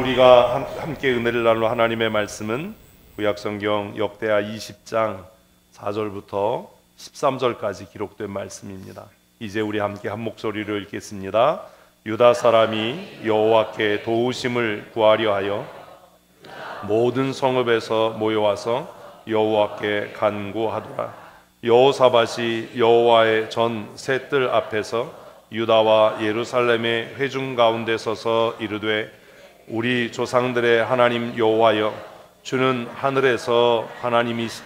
우리가 함께 은혜를 나눌 하나님의 말씀은 구약성경 역대하 20장 4절부터 13절까지 기록된 말씀입니다. 이제 우리 함께 한 목소리로 읽겠습니다. 유다 사람이 여호와께 도우심을 구하려 하여 모든 성읍에서 모여와서 여호와께 간구하더라. 여호사밧이 여호와의 전 셋들 앞에서 유다와 예루살렘의 회중 가운데 서서 이르되 우리 조상들의 하나님 여호와여, 주는 하늘에서 하나님이시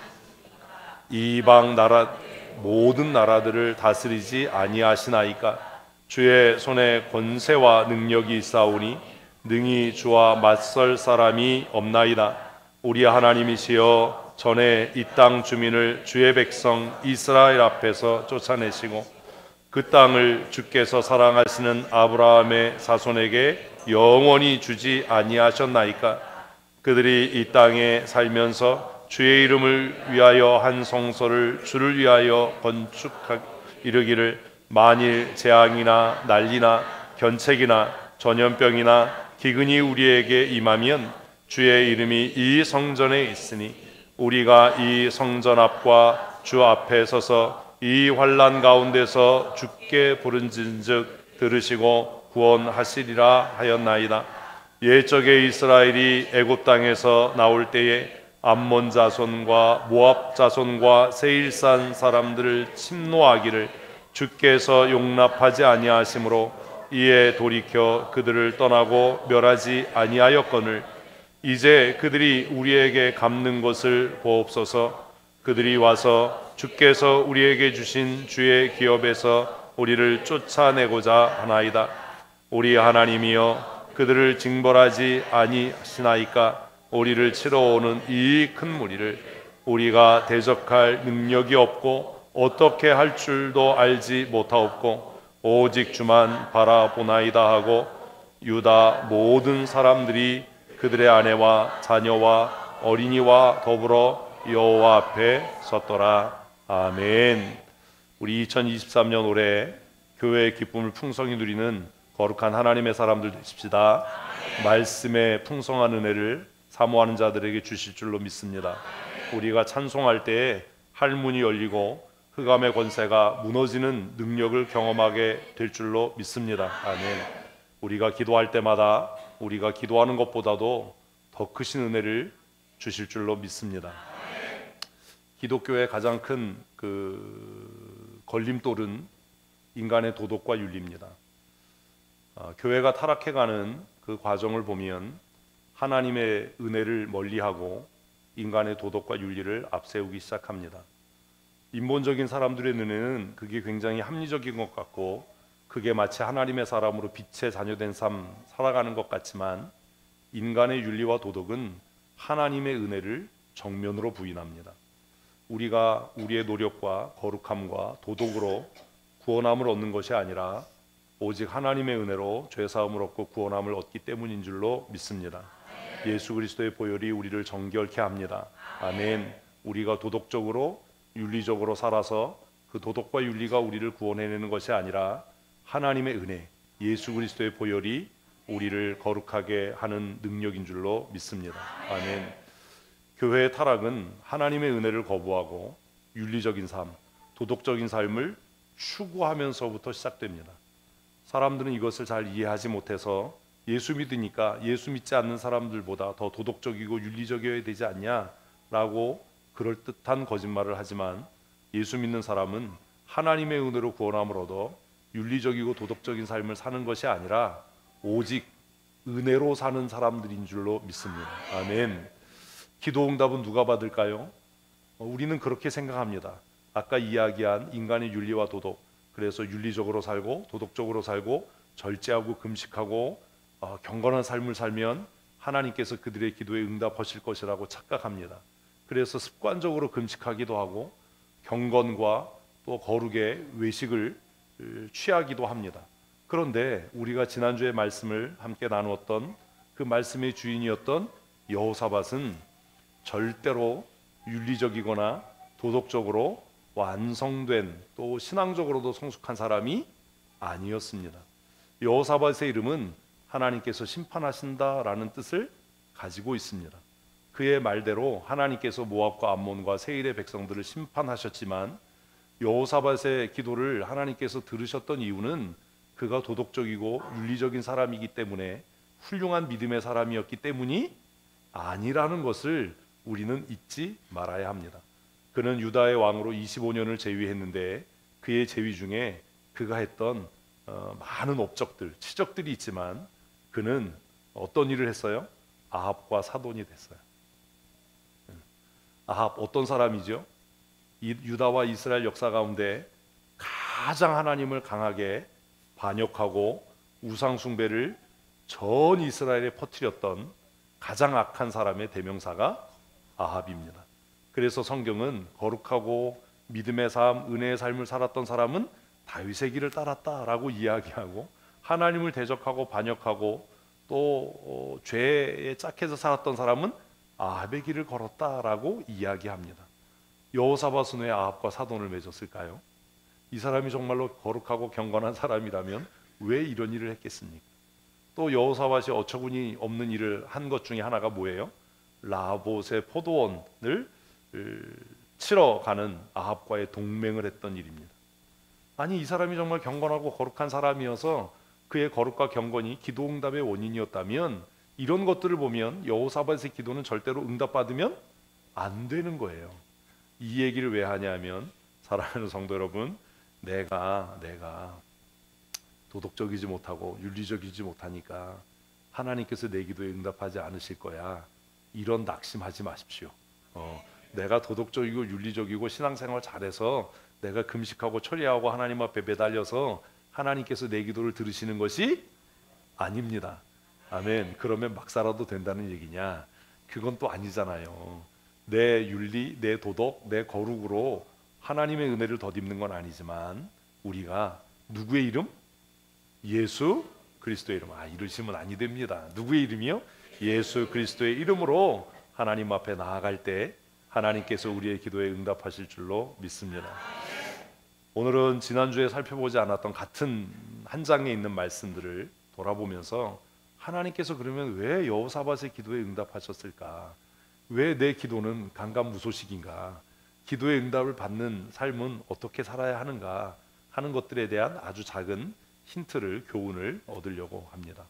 이방 나라 모든 나라들을 다스리지 아니하시나이까? 주의 손에 권세와 능력이 있사오니 능히 주와 맞설 사람이 없나이다. 우리 하나님이시여, 전에 이 땅 주민을 주의 백성 이스라엘 앞에서 쫓아내시고 그 땅을 주께서 사랑하시는 아브라함의 자손에게 영원히 주지 아니하셨나이까? 그들이 이 땅에 살면서 주의 이름을 위하여 한 성소를 주를 위하여 건축하기 이르기를 만일 재앙이나 난리나 견책이나 전염병이나 기근이 우리에게 임하면 주의 이름이 이 성전에 있으니 우리가 이 성전 앞과 주 앞에 서서 이 환난 가운데서 주께 부른진즉 들으시고 구원하시리라 하였나이다. 옛적에 이스라엘이 애굽 땅에서 나올 때에 암몬 자손과 모압 자손과 세일산 사람들을 침노하기를 주께서 용납하지 아니하심으로 이에 돌이켜 그들을 떠나고 멸하지 아니하였거늘 이제 그들이 우리에게 갚는 것을 보옵소서. 그들이 와서 주께서 우리에게 주신 주의 기업에서 우리를 쫓아내고자 하나이다. 우리 하나님이여, 그들을 징벌하지 아니하시나이까? 우리를 치러 오는 이 큰 무리를 우리가 대적할 능력이 없고 어떻게 할 줄도 알지 못하옵고 오직 주만 바라보나이다 하고 유다 모든 사람들이 그들의 아내와 자녀와 어린이와 더불어 여호와 앞에 섰더라. 아멘. 우리 2023년 올해 교회의 기쁨을 풍성히 누리는 거룩한 하나님의 사람들 되십시다. 말씀의 풍성한 은혜를 사모하는 자들에게 주실 줄로 믿습니다. 우리가 찬송할 때에 할문이 열리고 흑암의 권세가 무너지는 능력을 경험하게 될 줄로 믿습니다. 아멘. 우리가 기도할 때마다 우리가 기도하는 것보다도 더 크신 은혜를 주실 줄로 믿습니다. 기독교의 가장 큰 걸림돌은 인간의 도덕과 윤리입니다. 교회가 타락해가는 그 과정을 보면 하나님의 은혜를 멀리하고 인간의 도덕과 윤리를 앞세우기 시작합니다. 인본적인 사람들의 눈에는 그게 굉장히 합리적인 것 같고 그게 마치 하나님의 사람으로 빛의 자녀된 삶 살아가는 것 같지만 인간의 윤리와 도덕은 하나님의 은혜를 정면으로 부인합니다. 우리가 우리의 노력과 거룩함과 도덕으로 구원함을 얻는 것이 아니라 오직 하나님의 은혜로 죄사함을 얻고 구원함을 얻기 때문인 줄로 믿습니다. 예수 그리스도의 보혈이 우리를 정결케 합니다. 아멘. 우리가 도덕적으로 윤리적으로 살아서 그 도덕과 윤리가 우리를 구원해내는 것이 아니라 하나님의 은혜, 예수 그리스도의 보혈이 우리를 거룩하게 하는 능력인 줄로 믿습니다. 아멘. 교회의 타락은 하나님의 은혜를 거부하고 윤리적인 삶, 도덕적인 삶을 추구하면서부터 시작됩니다. 사람들은 이것을 잘 이해하지 못해서 예수 믿으니까 예수 믿지 않는 사람들보다 더 도덕적이고 윤리적이어야 되지 않냐라고 그럴듯한 거짓말을 하지만 예수 믿는 사람은 하나님의 은혜로 구원함을 얻어 윤리적이고 도덕적인 삶을 사는 것이 아니라 오직 은혜로 사는 사람들인 줄로 믿습니다. 아멘. 기도 응답은 누가 받을까요? 우리는 그렇게 생각합니다. 아까 이야기한 인간의 윤리와 도덕, 그래서 윤리적으로 살고 도덕적으로 살고 절제하고 금식하고 경건한 삶을 살면 하나님께서 그들의 기도에 응답하실 것이라고 착각합니다. 그래서 습관적으로 금식하기도 하고 경건과 또 거룩의 외식을 취하기도 합니다. 그런데 우리가 지난주에 말씀을 함께 나누었던 그 말씀의 주인이었던 여호사밧은 절대로 윤리적이거나 도덕적으로 완성된 또 신앙적으로도 성숙한 사람이 아니었습니다. 여호사밧의 이름은 하나님께서 심판하신다라는 뜻을 가지고 있습니다. 그의 말대로 하나님께서 모압과 암몬과 세일의 백성들을 심판하셨지만 여호사밧의 기도를 하나님께서 들으셨던 이유는 그가 도덕적이고 윤리적인 사람이기 때문에, 훌륭한 믿음의 사람이었기 때문이 아니라는 것을 우리는 잊지 말아야 합니다. 그는 유다의 왕으로 25년을 재위했는데 그의 재위 중에 그가 했던 많은 업적들, 치적들이 있지만 그는 어떤 일을 했어요? 아합과 사돈이 됐어요. 아합 어떤 사람이죠? 유다와 이스라엘 역사 가운데 가장 하나님을 강하게 반역하고 우상 숭배를 전 이스라엘에 퍼뜨렸던 가장 악한 사람의 대명사가 아합입니다. 그래서 성경은 거룩하고 믿음의 삶, 은혜의 삶을 살았던 사람은 다윗의 길을 따랐다라고 이야기하고, 하나님을 대적하고 반역하고 또 죄에 짝해서 살았던 사람은 아합의 길을 걸었다라고 이야기합니다. 여호사밧은 왜 아합과 사돈을 맺었을까요? 이 사람이 정말로 거룩하고 경건한 사람이라면 왜 이런 일을 했겠습니까? 또 여호사밧이 어처구니 없는 일을 한 것 중에 하나가 뭐예요? 라봇의 포도원을 치러 가는 아합과의 동맹을 했던 일입니다. 아니, 이 사람이 정말 경건하고 거룩한 사람이어서 그의 거룩과 경건이 기도 응답의 원인이었다면 이런 것들을 보면 여호사밧의 기도는 절대로 응답받으면 안 되는 거예요. 이 얘기를 왜 하냐면, 사랑하는 성도 여러분, 내가 도덕적이지 못하고 윤리적이지 못하니까 하나님께서 내 기도에 응답하지 않으실 거야, 이런 낙심하지 마십시오. 내가 도덕적이고 윤리적이고 신앙생활 잘해서 내가 금식하고 철야하고 하나님 앞에 매달려서 하나님께서 내 기도를 들으시는 것이 아닙니다. 아멘. 그러면 막 살아도 된다는 얘기냐? 그건 또 아니잖아요. 내 윤리, 내 도덕, 내 거룩으로 하나님의 은혜를 덧입는 건 아니지만 우리가 누구의 이름? 예수 그리스도의 이름. 이러시면 아니 됩니다. 누구의 이름이요? 예수 그리스도의 이름으로 하나님 앞에 나아갈 때 하나님께서 우리의 기도에 응답하실 줄로 믿습니다. 오늘은 지난주에 살펴보지 않았던 같은 한 장에 있는 말씀들을 돌아보면서 하나님께서 그러면 왜 여호사밧의 기도에 응답하셨을까? 왜 내 기도는 간간무소식인가? 기도의 응답을 받는 삶은 어떻게 살아야 하는가 하는 것들에 대한 아주 작은 힌트를, 교훈을 얻으려고 합니다.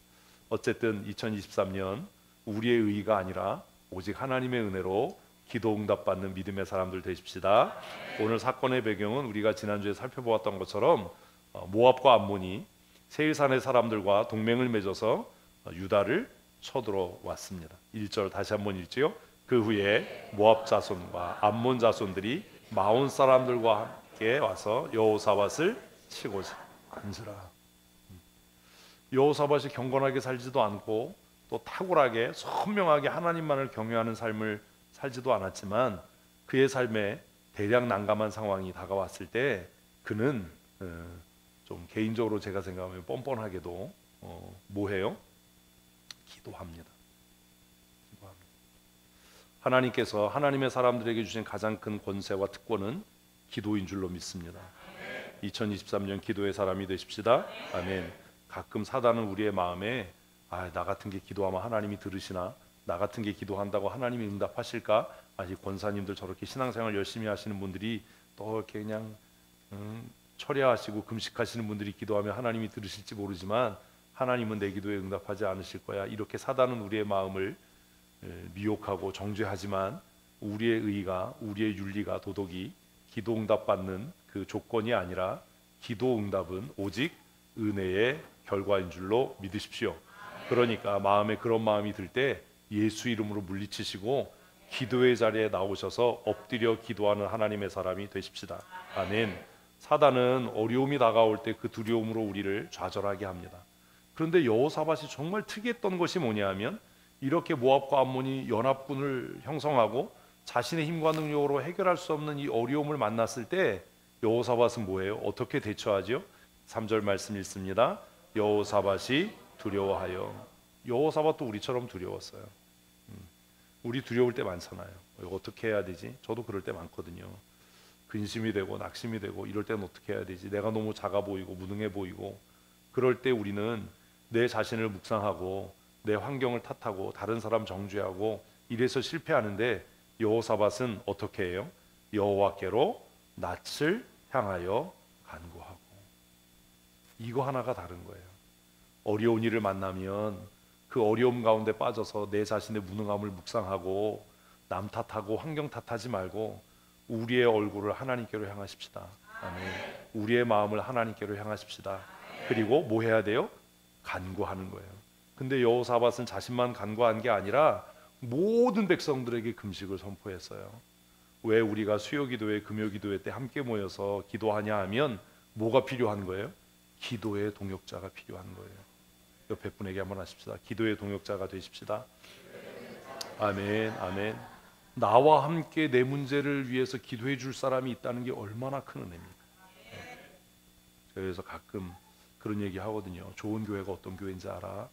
어쨌든 2023년 우리의 의의가 아니라 오직 하나님의 은혜로 기도 응답받는 믿음의 사람들 되십시다. 오늘 사건의 배경은 우리가 지난주에 살펴보았던 것처럼 모압과 암몬이 세일산의 사람들과 동맹을 맺어서 유다를 쳐들어왔습니다. 1절 다시 한번 읽지요. 그 후에 모압 자손과 암몬 자손들이 마온 사람들과 함께 와서 여호사밧을 치고자 앉으라. 여호사밧이 경건하게 살지도 않고 또 탁월하게 선명하게 하나님만을 경외하는 삶을 살지도 않았지만 그의 삶에 대략 난감한 상황이 다가왔을 때 그는 좀 개인적으로 제가 생각하면 뻔뻔하게도 뭐해요? 기도합니다. 하나님께서 하나님의 사람들에게 주신 가장 큰 권세와 특권은 기도인 줄로 믿습니다. 2023년 기도의 사람이 되십시다. 아멘. 가끔 사단은 우리의 마음에 나 같은 게 기도하면 하나님이 들으시나? 나 같은 게 기도한다고 하나님이 응답하실까? 이 권사님들 저렇게 신앙생활 열심히 하시는 분들이 또 이렇게 그냥 철야하시고 금식하시는 분들이 기도하면 하나님이 들으실지 모르지만 하나님은 내 기도에 응답하지 않으실 거야. 이렇게 사단은 우리의 마음을 미혹하고 정죄하지만 우리의 의가, 우리의 윤리가, 도덕이 기도 응답받는 그 조건이 아니라 기도 응답은 오직 은혜의 결과인 줄로 믿으십시오. 그러니까 마음에 그런 마음이 들 때 예수 이름으로 물리치시고 기도의 자리에 나오셔서 엎드려 기도하는 하나님의 사람이 되십시다. 아멘. 사단은 어려움이 다가올 때 그 두려움으로 우리를 좌절하게 합니다. 그런데 여호사밧이 정말 특이했던 것이 뭐냐하면 이렇게 모압과 암몬이 연합군을 형성하고 자신의 힘과 능력으로 해결할 수 없는 이 어려움을 만났을 때 여호사밧은 뭐예요? 어떻게 대처하죠? 3절 말씀 읽습니다. 여호사밧이 두려워하여. 여호사밧도 우리처럼 두려웠어요. 우리 두려울 때 많잖아요. 어떻게 해야 되지? 저도 그럴 때 많거든요. 근심이 되고 낙심이 되고 이럴 때는 어떻게 해야 되지? 내가 너무 작아 보이고 무능해 보이고 그럴 때 우리는 내 자신을 묵상하고 내 환경을 탓하고 다른 사람 정죄하고 이래서 실패하는데, 여호사밧은 어떻게 해요? 여호와께로 낯을 향하여 간구하고. 이거 하나가 다른 거예요. 어려운 일을 만나면 그 어려움 가운데 빠져서 내 자신의 무능함을 묵상하고 남 탓하고 환경 탓하지 말고 우리의 얼굴을 하나님께로 향하십시다. 아멘. 우리의 마음을 하나님께로 향하십시다. 그리고 뭐 해야 돼요? 간구하는 거예요. 근데 여호사밧은 자신만 간구한 게 아니라 모든 백성들에게 금식을 선포했어요. 왜 우리가 수요기도회, 금요기도회 때 함께 모여서 기도하냐 하면 뭐가 필요한 거예요? 기도의 동역자가 필요한 거예요. 옆에 분에게 한번 하십시다. 기도의 동역자가 되십시다. 아멘, 아멘. 나와 함께 내 문제를 위해서 기도해 줄 사람이 있다는 게 얼마나 큰 은혜입니까? 그래서 가끔 그런 얘기 하거든요. 좋은 교회가 어떤 교회인지 알아?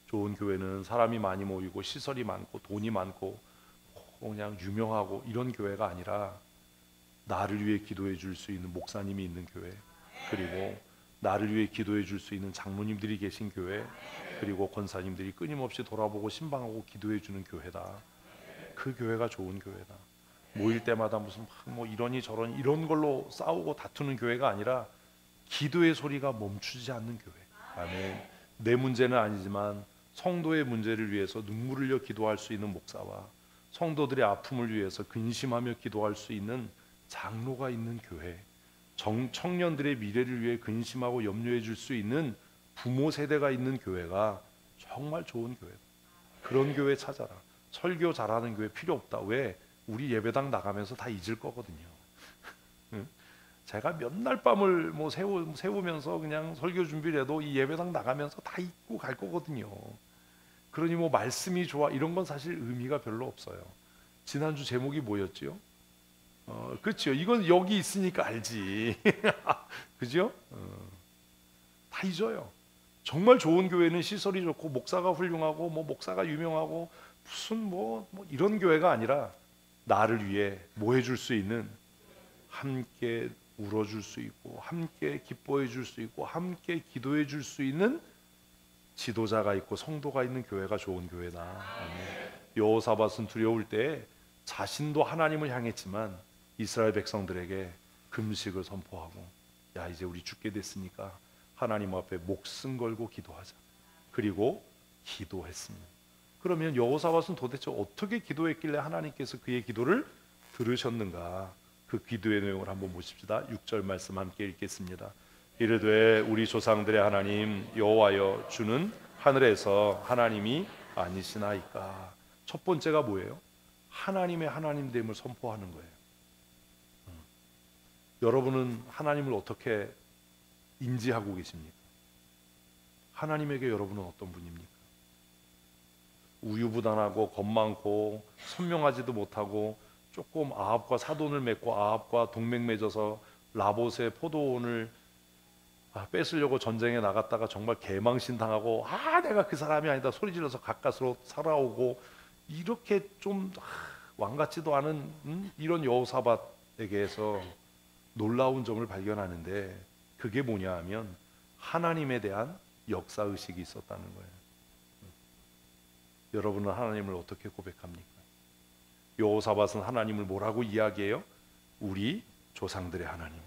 좋은 교회는 사람이 많이 모이고 시설이 많고 돈이 많고 그냥 유명하고 이런 교회가 아니라 나를 위해 기도해 줄 수 있는 목사님이 있는 교회, 그리고 나를 위해 기도해 줄 수 있는 장로님들이 계신 교회, 그리고 권사님들이 끊임없이 돌아보고 신방하고 기도해 주는 교회다. 그 교회가 좋은 교회다. 모일 때마다 무슨 뭐 이러니 저러니 이런 걸로 싸우고 다투는 교회가 아니라 기도의 소리가 멈추지 않는 교회. 아멘. 내 문제는 아니지만 성도의 문제를 위해서 눈물을 흘려 기도할 수 있는 목사와 성도들의 아픔을 위해서 근심하며 기도할 수 있는 장로가 있는 교회, 청년들의 미래를 위해 근심하고 염려해 줄 수 있는 부모 세대가 있는 교회가 정말 좋은 교회다. 그런 교회 찾아라. 설교 잘하는 교회 필요 없다. 왜? 우리 예배당 나가면서 다 잊을 거거든요. 제가 몇 날 밤을 뭐 세우면서 그냥 설교 준비를 해도 이 예배당 나가면서 다 잊고 갈 거거든요. 그러니 뭐 말씀이 좋아 이런 건 사실 의미가 별로 없어요. 지난주 제목이 뭐였지요? 그렇죠. 이건 여기 있으니까 알지. 그죠? 다 잊어요. 정말 좋은 교회는 시설이 좋고 목사가 훌륭하고 뭐 목사가 유명하고 무슨 뭐 이런 교회가 아니라 나를 위해 뭐 해줄 수 있는, 함께 울어줄 수 있고 함께 기뻐해 줄 수 있고 함께 기도해 줄 수 있는 지도자가 있고 성도가 있는 교회가 좋은 교회다. 여호사밧은 두려울 때 자신도 하나님을 향했지만 이스라엘 백성들에게 금식을 선포하고, 야 이제 우리 죽게 됐으니까 하나님 앞에 목숨 걸고 기도하자. 그리고 기도했습니다. 그러면 여호사밧은 도대체 어떻게 기도했길래 하나님께서 그의 기도를 들으셨는가? 그 기도의 내용을 한번 보십시다. 6절 말씀 함께 읽겠습니다. 이르되 우리 조상들의 하나님 여호와여 주는 하늘에서 하나님이 아니시나이까. 첫 번째가 뭐예요? 하나님의 하나님됨을 선포하는 거예요. 여러분은 하나님을 어떻게 인지하고 계십니까? 하나님에게 여러분은 어떤 분입니까? 우유부단하고 겁 많고 선명하지도 못하고 조금 아합과 사돈을 맺고 아합과 동맹 맺어서 라봇의 포도원을 뺏으려고 전쟁에 나갔다가 정말 개망신 당하고 내가 그 사람이 아니다 소리 질러서 가까스로 살아오고 이렇게 좀 왕같지도 않은 이런 여호사밧에게서 놀라운 점을 발견하는데, 그게 뭐냐 하면 하나님에 대한 역사의식이 있었다는 거예요. 여러분은 하나님을 어떻게 고백합니까? 여호사밧은 하나님을 뭐라고 이야기해요? 우리 조상들의 하나님,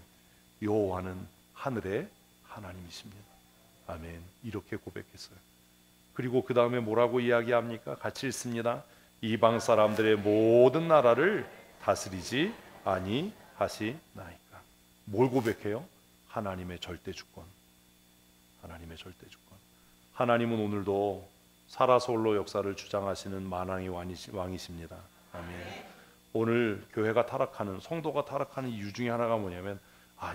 여호와는 하늘의 하나님이십니다. 아멘. 이렇게 고백했어요. 그리고 그 다음에 뭐라고 이야기합니까? 같이 읽습니다. 이방 사람들의 모든 나라를 다스리지 아니하시나이까. 뭘 고백해요? 하나님의 절대 주권. 하나님의 절대 주권. 하나님은 오늘도 살아서 홀로 역사를 주장하시는 만왕의 왕이십니다. 아멘. 오늘 교회가 타락하는, 성도가 타락하는 이유 중에 하나가 뭐냐면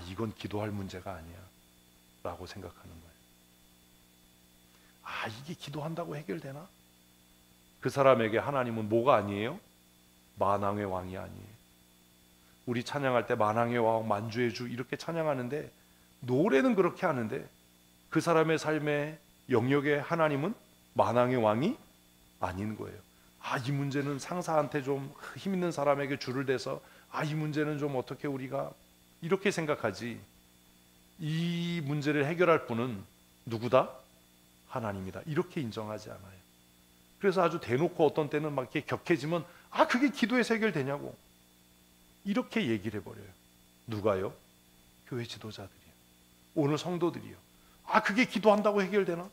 이건 기도할 문제가 아니야 라고 생각하는 거예요. 이게 기도한다고 해결되나? 그 사람에게 하나님은 뭐가 아니에요? 만왕의 왕이 아니에요. 우리 찬양할 때 만왕의 왕, 만주의 주 이렇게 찬양하는데, 노래는 그렇게 하는데 그 사람의 삶의 영역에 하나님은 만왕의 왕이 아닌 거예요. 이 문제는 상사한테 좀 힘 있는 사람에게 줄을 대서 이 문제는 좀 어떻게 우리가 이렇게 생각하지, 이 문제를 해결할 분은 누구다? 하나님이다 이렇게 인정하지 않아요. 그래서 아주 대놓고 어떤 때는 막 이렇게 격해지면 그게 기도에서 해결되냐고 이렇게 얘기를 해버려요. 누가요? 교회 지도자들이요. 오늘 성도들이요. 그게 기도한다고 해결되나?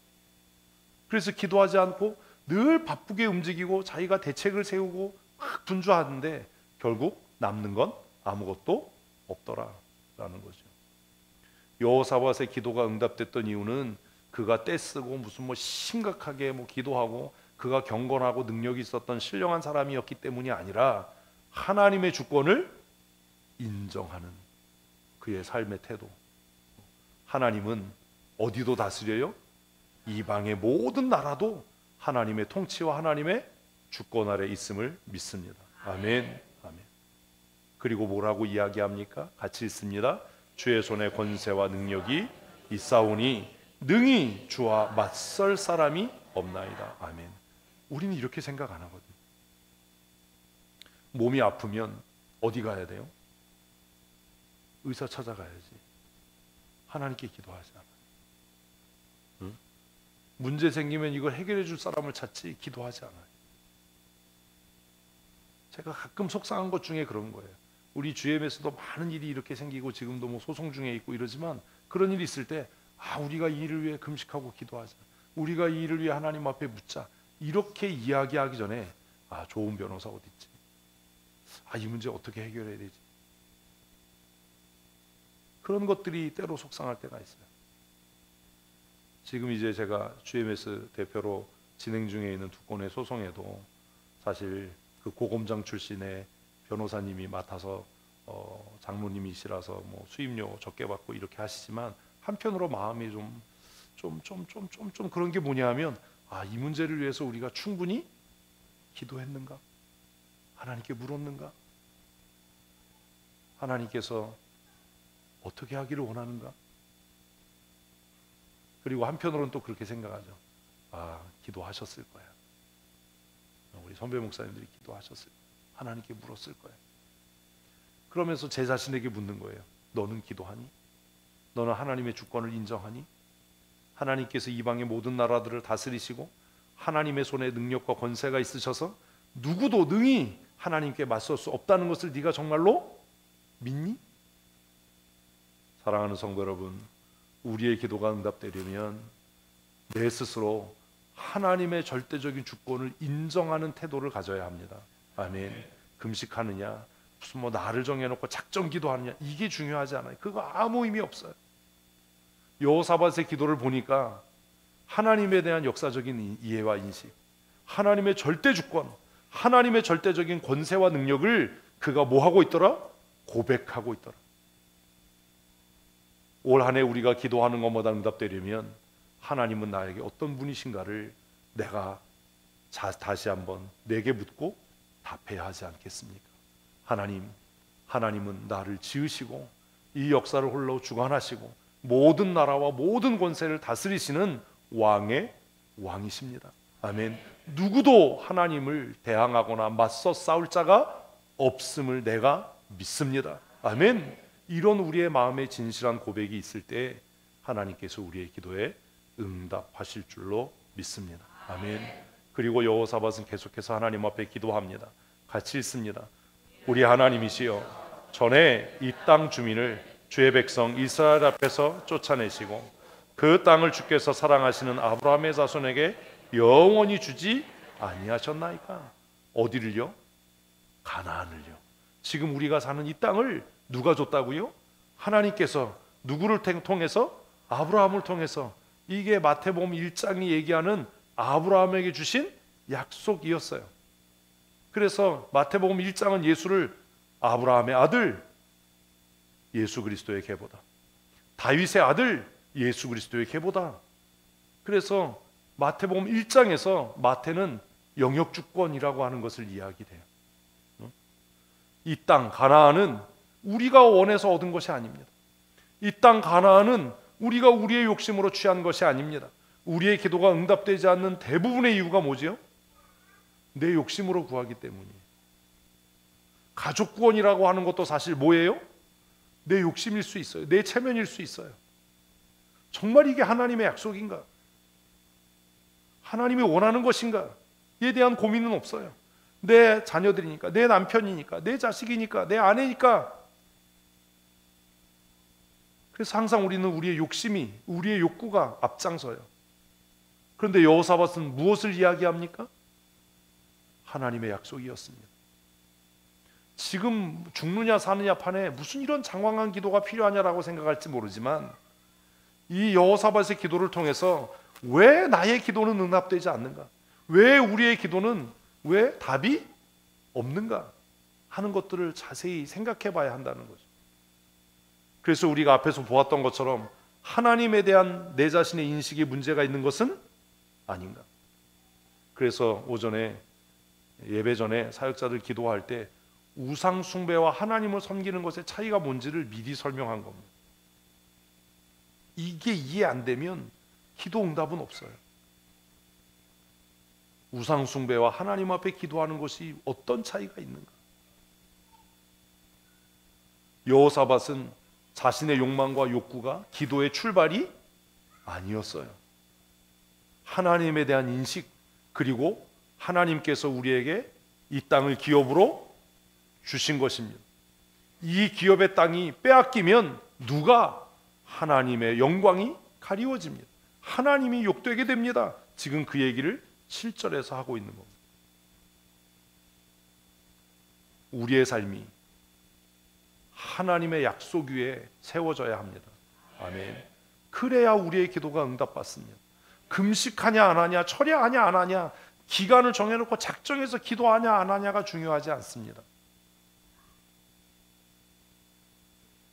그래서 기도하지 않고 늘 바쁘게 움직이고 자기가 대책을 세우고 막 분주하는데 결국 남는 건 아무것도 없더라라는 거죠. 여호사밧의 기도가 응답됐던 이유는 그가 떼쓰고 무슨 심각하게 기도하고 그가 경건하고 능력이 있었던 신령한 사람이었기 때문이 아니라 하나님의 주권을 인정하는 그의 삶의 태도. 하나님은 어디도 다스려요? 이방의 모든 나라도 하나님의 통치와 하나님의 주권 아래 있음을 믿습니다. 아멘. 아멘. 그리고 뭐라고 이야기합니까? 같이 읽습니다. 주의 손에 권세와 능력이 있사오니 능히 주와 맞설 사람이 없나이다. 아멘. 우리는 이렇게 생각 안 하거든. 몸이 아프면 어디 가야 돼요? 의사 찾아가야지. 하나님께 기도하지 않아요. 응? 문제 생기면 이걸 해결해 줄 사람을 찾지 기도하지 않아요. 제가 가끔 속상한 것 중에 그런 거예요. 우리 GM에서도 많은 일이 이렇게 생기고 지금도 소송 중에 있고 이러지만 그런 일이 있을 때 우리가 이 일을 위해 금식하고 기도하자. 우리가 이 일을 위해 하나님 앞에 묻자. 이렇게 이야기하기 전에 좋은 변호사 어디 있지? 이 문제 어떻게 해결해야 되지? 그런 것들이 때로 속상할 때가 있어요. 지금 이제 제가 GMS 대표로 진행 중에 있는 두 건의 소송에도 사실 그 고검장 출신의 변호사님이 맡아서 장로님이시라서 수임료 적게 받고 이렇게 하시지만 한편으로 마음이 좀 그런 게 뭐냐면 이 문제를 위해서 우리가 충분히 기도했는가? 하나님께 물었는가? 하나님께서 어떻게 하기를 원하는가? 그리고 한편으로는 또 그렇게 생각하죠. 기도하셨을 거야. 우리 선배 목사님들이 기도하셨을 거야. 하나님께 물었을 거야. 그러면서 제 자신에게 묻는 거예요. 너는 기도하니? 너는 하나님의 주권을 인정하니? 하나님께서 이방의 모든 나라들을 다스리시고 하나님의 손에 능력과 권세가 있으셔서 누구도 능히 하나님께 맞설 수 없다는 것을 네가 정말로 믿니? 사랑하는 성도 여러분, 우리의 기도가 응답되려면 내 스스로 하나님의 절대적인 주권을 인정하는 태도를 가져야 합니다. 아멘. 금식하느냐, 무슨 나를 정해놓고 작정 기도하느냐, 이게 중요하지 않아요. 그거 아무 의미 없어요. 여호사밧의 기도를 보니까 하나님에 대한 역사적인 이해와 인식, 하나님의 절대 주권, 하나님의 절대적인 권세와 능력을 그가 뭐하고 있더라? 고백하고 있더라. 올 한 해 우리가 기도하는 것마다 응답되려면 하나님은 나에게 어떤 분이신가를 내가 다시 한번 내게 묻고 답해야 하지 않겠습니까? 하나님은 나를 지으시고 이 역사를 홀로 주관하시고 모든 나라와 모든 권세를 다스리시는 왕의 왕이십니다. 아멘. 누구도 하나님을 대항하거나 맞서 싸울 자가 없음을 내가 믿습니다. 아멘. 이런 우리의 마음에 진실한 고백이 있을 때 하나님께서 우리의 기도에 응답하실 줄로 믿습니다. 아멘. 그리고 여호사밧은 계속해서 하나님 앞에 기도합니다. 같이 읽습니다. 우리 하나님이시여, 전에 이 땅 주민을 주의 백성 이스라엘 앞에서 쫓아내시고 그 땅을 주께서 사랑하시는 아브라함의 자손에게 영원히 주지 아니하셨나이까? 어디를요? 가나안을요. 지금 우리가 사는 이 땅을 누가 줬다고요? 하나님께서 누구를 통해서? 아브라함을 통해서. 이게 마태복음 1장이 얘기하는 아브라함에게 주신 약속이었어요. 그래서 마태복음 1장은 예수를 아브라함의 아들 예수 그리스도의 계보다, 다윗의 아들 예수 그리스도의 계보다. 그래서 마태복음 1장에서 마태는 영역주권이라고 하는 것을 이야기해요. 이 땅 가나안은 우리가 원해서 얻은 것이 아닙니다. 이 땅 가나안은 우리가 우리의 욕심으로 취한 것이 아닙니다. 우리의 기도가 응답되지 않는 대부분의 이유가 뭐지요? 내 욕심으로 구하기 때문이에요. 가족 구원이라고 하는 것도 사실 뭐예요? 내 욕심일 수 있어요. 내 체면일 수 있어요. 정말 이게 하나님의 약속인가? 하나님이 원하는 것인가에 대한 고민은 없어요. 내 자녀들이니까, 내 남편이니까, 내 자식이니까, 내 아내니까. 그래서 항상 우리는 우리의 욕심이, 우리의 욕구가 앞장서요. 그런데 여호사밧은 무엇을 이야기합니까? 하나님의 약속이었습니다. 지금 죽느냐 사느냐 판에 무슨 이런 장황한 기도가 필요하냐라고 생각할지 모르지만, 이 여호사밧의 기도를 통해서 왜 나의 기도는 응답되지 않는가? 왜 우리의 기도는 왜 답이 없는가? 하는 것들을 자세히 생각해 봐야 한다는 거죠. 그래서 우리가 앞에서 보았던 것처럼 하나님에 대한 내 자신의 인식에 문제가 있는 것은 아닌가? 그래서 오전에 예배 전에 사역자들 기도할 때 우상 숭배와 하나님을 섬기는 것의 차이가 뭔지를 미리 설명한 겁니다. 이게 이해 안 되면 기도 응답은 없어요. 우상 숭배와 하나님 앞에 기도하는 것이 어떤 차이가 있는가? 여호사밧은 자신의 욕망과 욕구가 기도의 출발이 아니었어요. 하나님에 대한 인식, 그리고 하나님께서 우리에게 이 땅을 기업으로 주신 것입니다. 이 기업의 땅이 빼앗기면 누가? 하나님의 영광이 가리워집니다. 하나님이 욕되게 됩니다. 지금 그 얘기를 7절에서 하고 있는 겁니다. 우리의 삶이 하나님의 약속 위에 세워져야 합니다. 아멘. 그래야 우리의 기도가 응답받습니다. 금식하냐 안 하냐, 철야하냐 안 하냐, 기간을 정해놓고 작정해서 기도하냐 안 하냐가 중요하지 않습니다.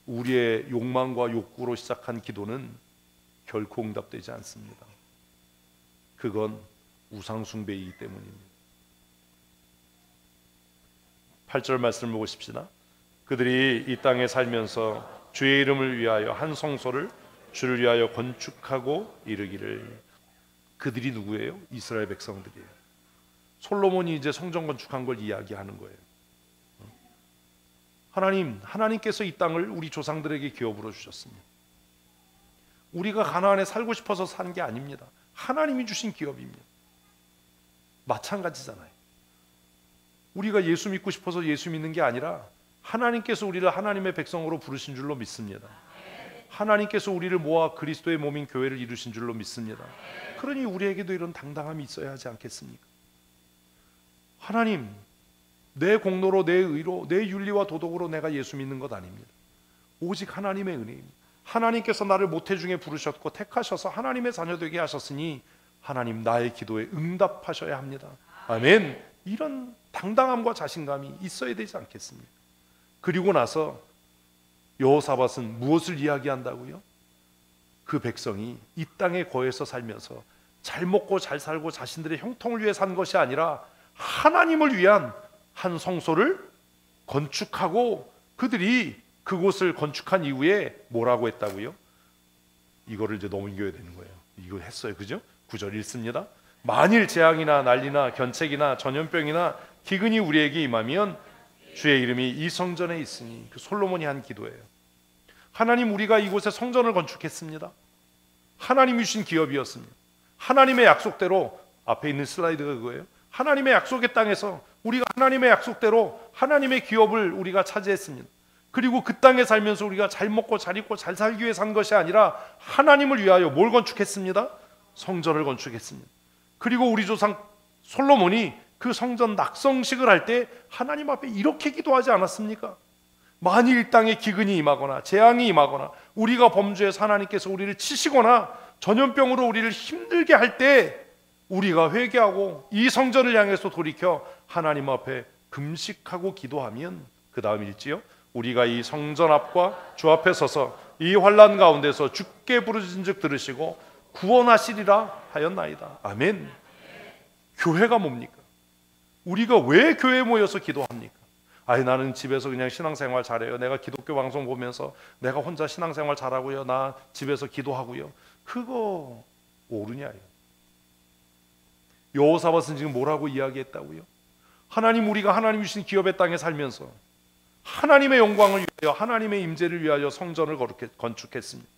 우리의 욕망과 욕구로 시작한 기도는 결코 응답되지 않습니다. 그건 우상숭배이기 때문입니다. 8절 말씀을 보십시다. 그들이 이 땅에 살면서 주의 이름을 위하여 한 성소를 주를 위하여 건축하고 이르기를. 그들이 누구예요? 이스라엘 백성들이에요. 솔로몬이 이제 성전 건축한 걸 이야기하는 거예요. 하나님께서 이 땅을 우리 조상들에게 기업으로 주셨습니다. 우리가 가나안에 살고 싶어서 산 게 아닙니다. 하나님이 주신 기업입니다. 마찬가지잖아요. 우리가 예수 믿고 싶어서 예수 믿는 게 아니라 하나님께서 우리를 하나님의 백성으로 부르신 줄로 믿습니다. 하나님께서 우리를 모아 그리스도의 몸인 교회를 이루신 줄로 믿습니다. 그러니 우리에게도 이런 당당함이 있어야 하지 않겠습니까? 하나님, 내 공로로, 내 의로, 내 윤리와 도덕으로 내가 예수 믿는 것 아닙니다. 오직 하나님의 은혜입니다. 하나님께서 나를 모태 중에 부르셨고 택하셔서 하나님의 자녀 되게 하셨으니 하나님 나의 기도에 응답하셔야 합니다. 아멘. 이런 당당함과 자신감이 있어야 되지 않겠습니까? 그리고 나서 여호사밧은 무엇을 이야기한다고요? 그 백성이 이 땅에 거해서 살면서 잘 먹고 잘 살고 자신들의 형통을 위해 산 것이 아니라 하나님을 위한 한 성소를 건축하고, 그들이 그곳을 건축한 이후에 뭐라고 했다고요? 이거를 이제 넘겨야 되는 거예요. 이거 했어요. 그죠? 9절 읽습니다. 만일 재앙이나 난리나 견책이나 전염병이나 기근이 우리에게 임하면 주의 이름이 이 성전에 있으니. 그 솔로몬이 한 기도예요. 하나님, 우리가 이곳에 성전을 건축했습니다. 하나님이 주신 기업이었습니다. 하나님의 약속대로, 앞에 있는 슬라이드가 그거예요. 하나님의 약속의 땅에서 우리가 하나님의 약속대로 하나님의 기업을 우리가 차지했습니다. 그리고 그 땅에 살면서 우리가 잘 먹고 잘 입고 잘 살기 위해 산 것이 아니라 하나님을 위하여 뭘 건축했습니다? 성전을 건축했습니다. 그리고 우리 조상 솔로몬이 그 성전 낙성식을 할 때 하나님 앞에 이렇게 기도하지 않았습니까? 만일 이 땅에 기근이 임하거나 재앙이 임하거나 우리가 범죄해서 하나님께서 우리를 치시거나 전염병으로 우리를 힘들게 할 때 우리가 회개하고 이 성전을 향해서 돌이켜 하나님 앞에 금식하고 기도하면, 그 다음 일지요, 우리가 이 성전 앞과 주 앞에 서서 이 환난 가운데서 주께 부르짖은즉 들으시고 구원하시리라 하였나이다. 아멘. 교회가 뭡니까? 우리가 왜 교회에 모여서 기도합니까? 아니, 나는 집에서 그냥 신앙생활 잘해요. 내가 기독교 방송 보면서 내가 혼자 신앙생활 잘하고요. 나 집에서 기도하고요. 그거 옳으냐요? 여호사밧은 지금 뭐라고 이야기했다고요? 하나님, 우리가 하나님 주신 기업의 땅에 살면서 하나님의 영광을 위하여, 하나님의 임재를 위하여 성전을 건축했습니다.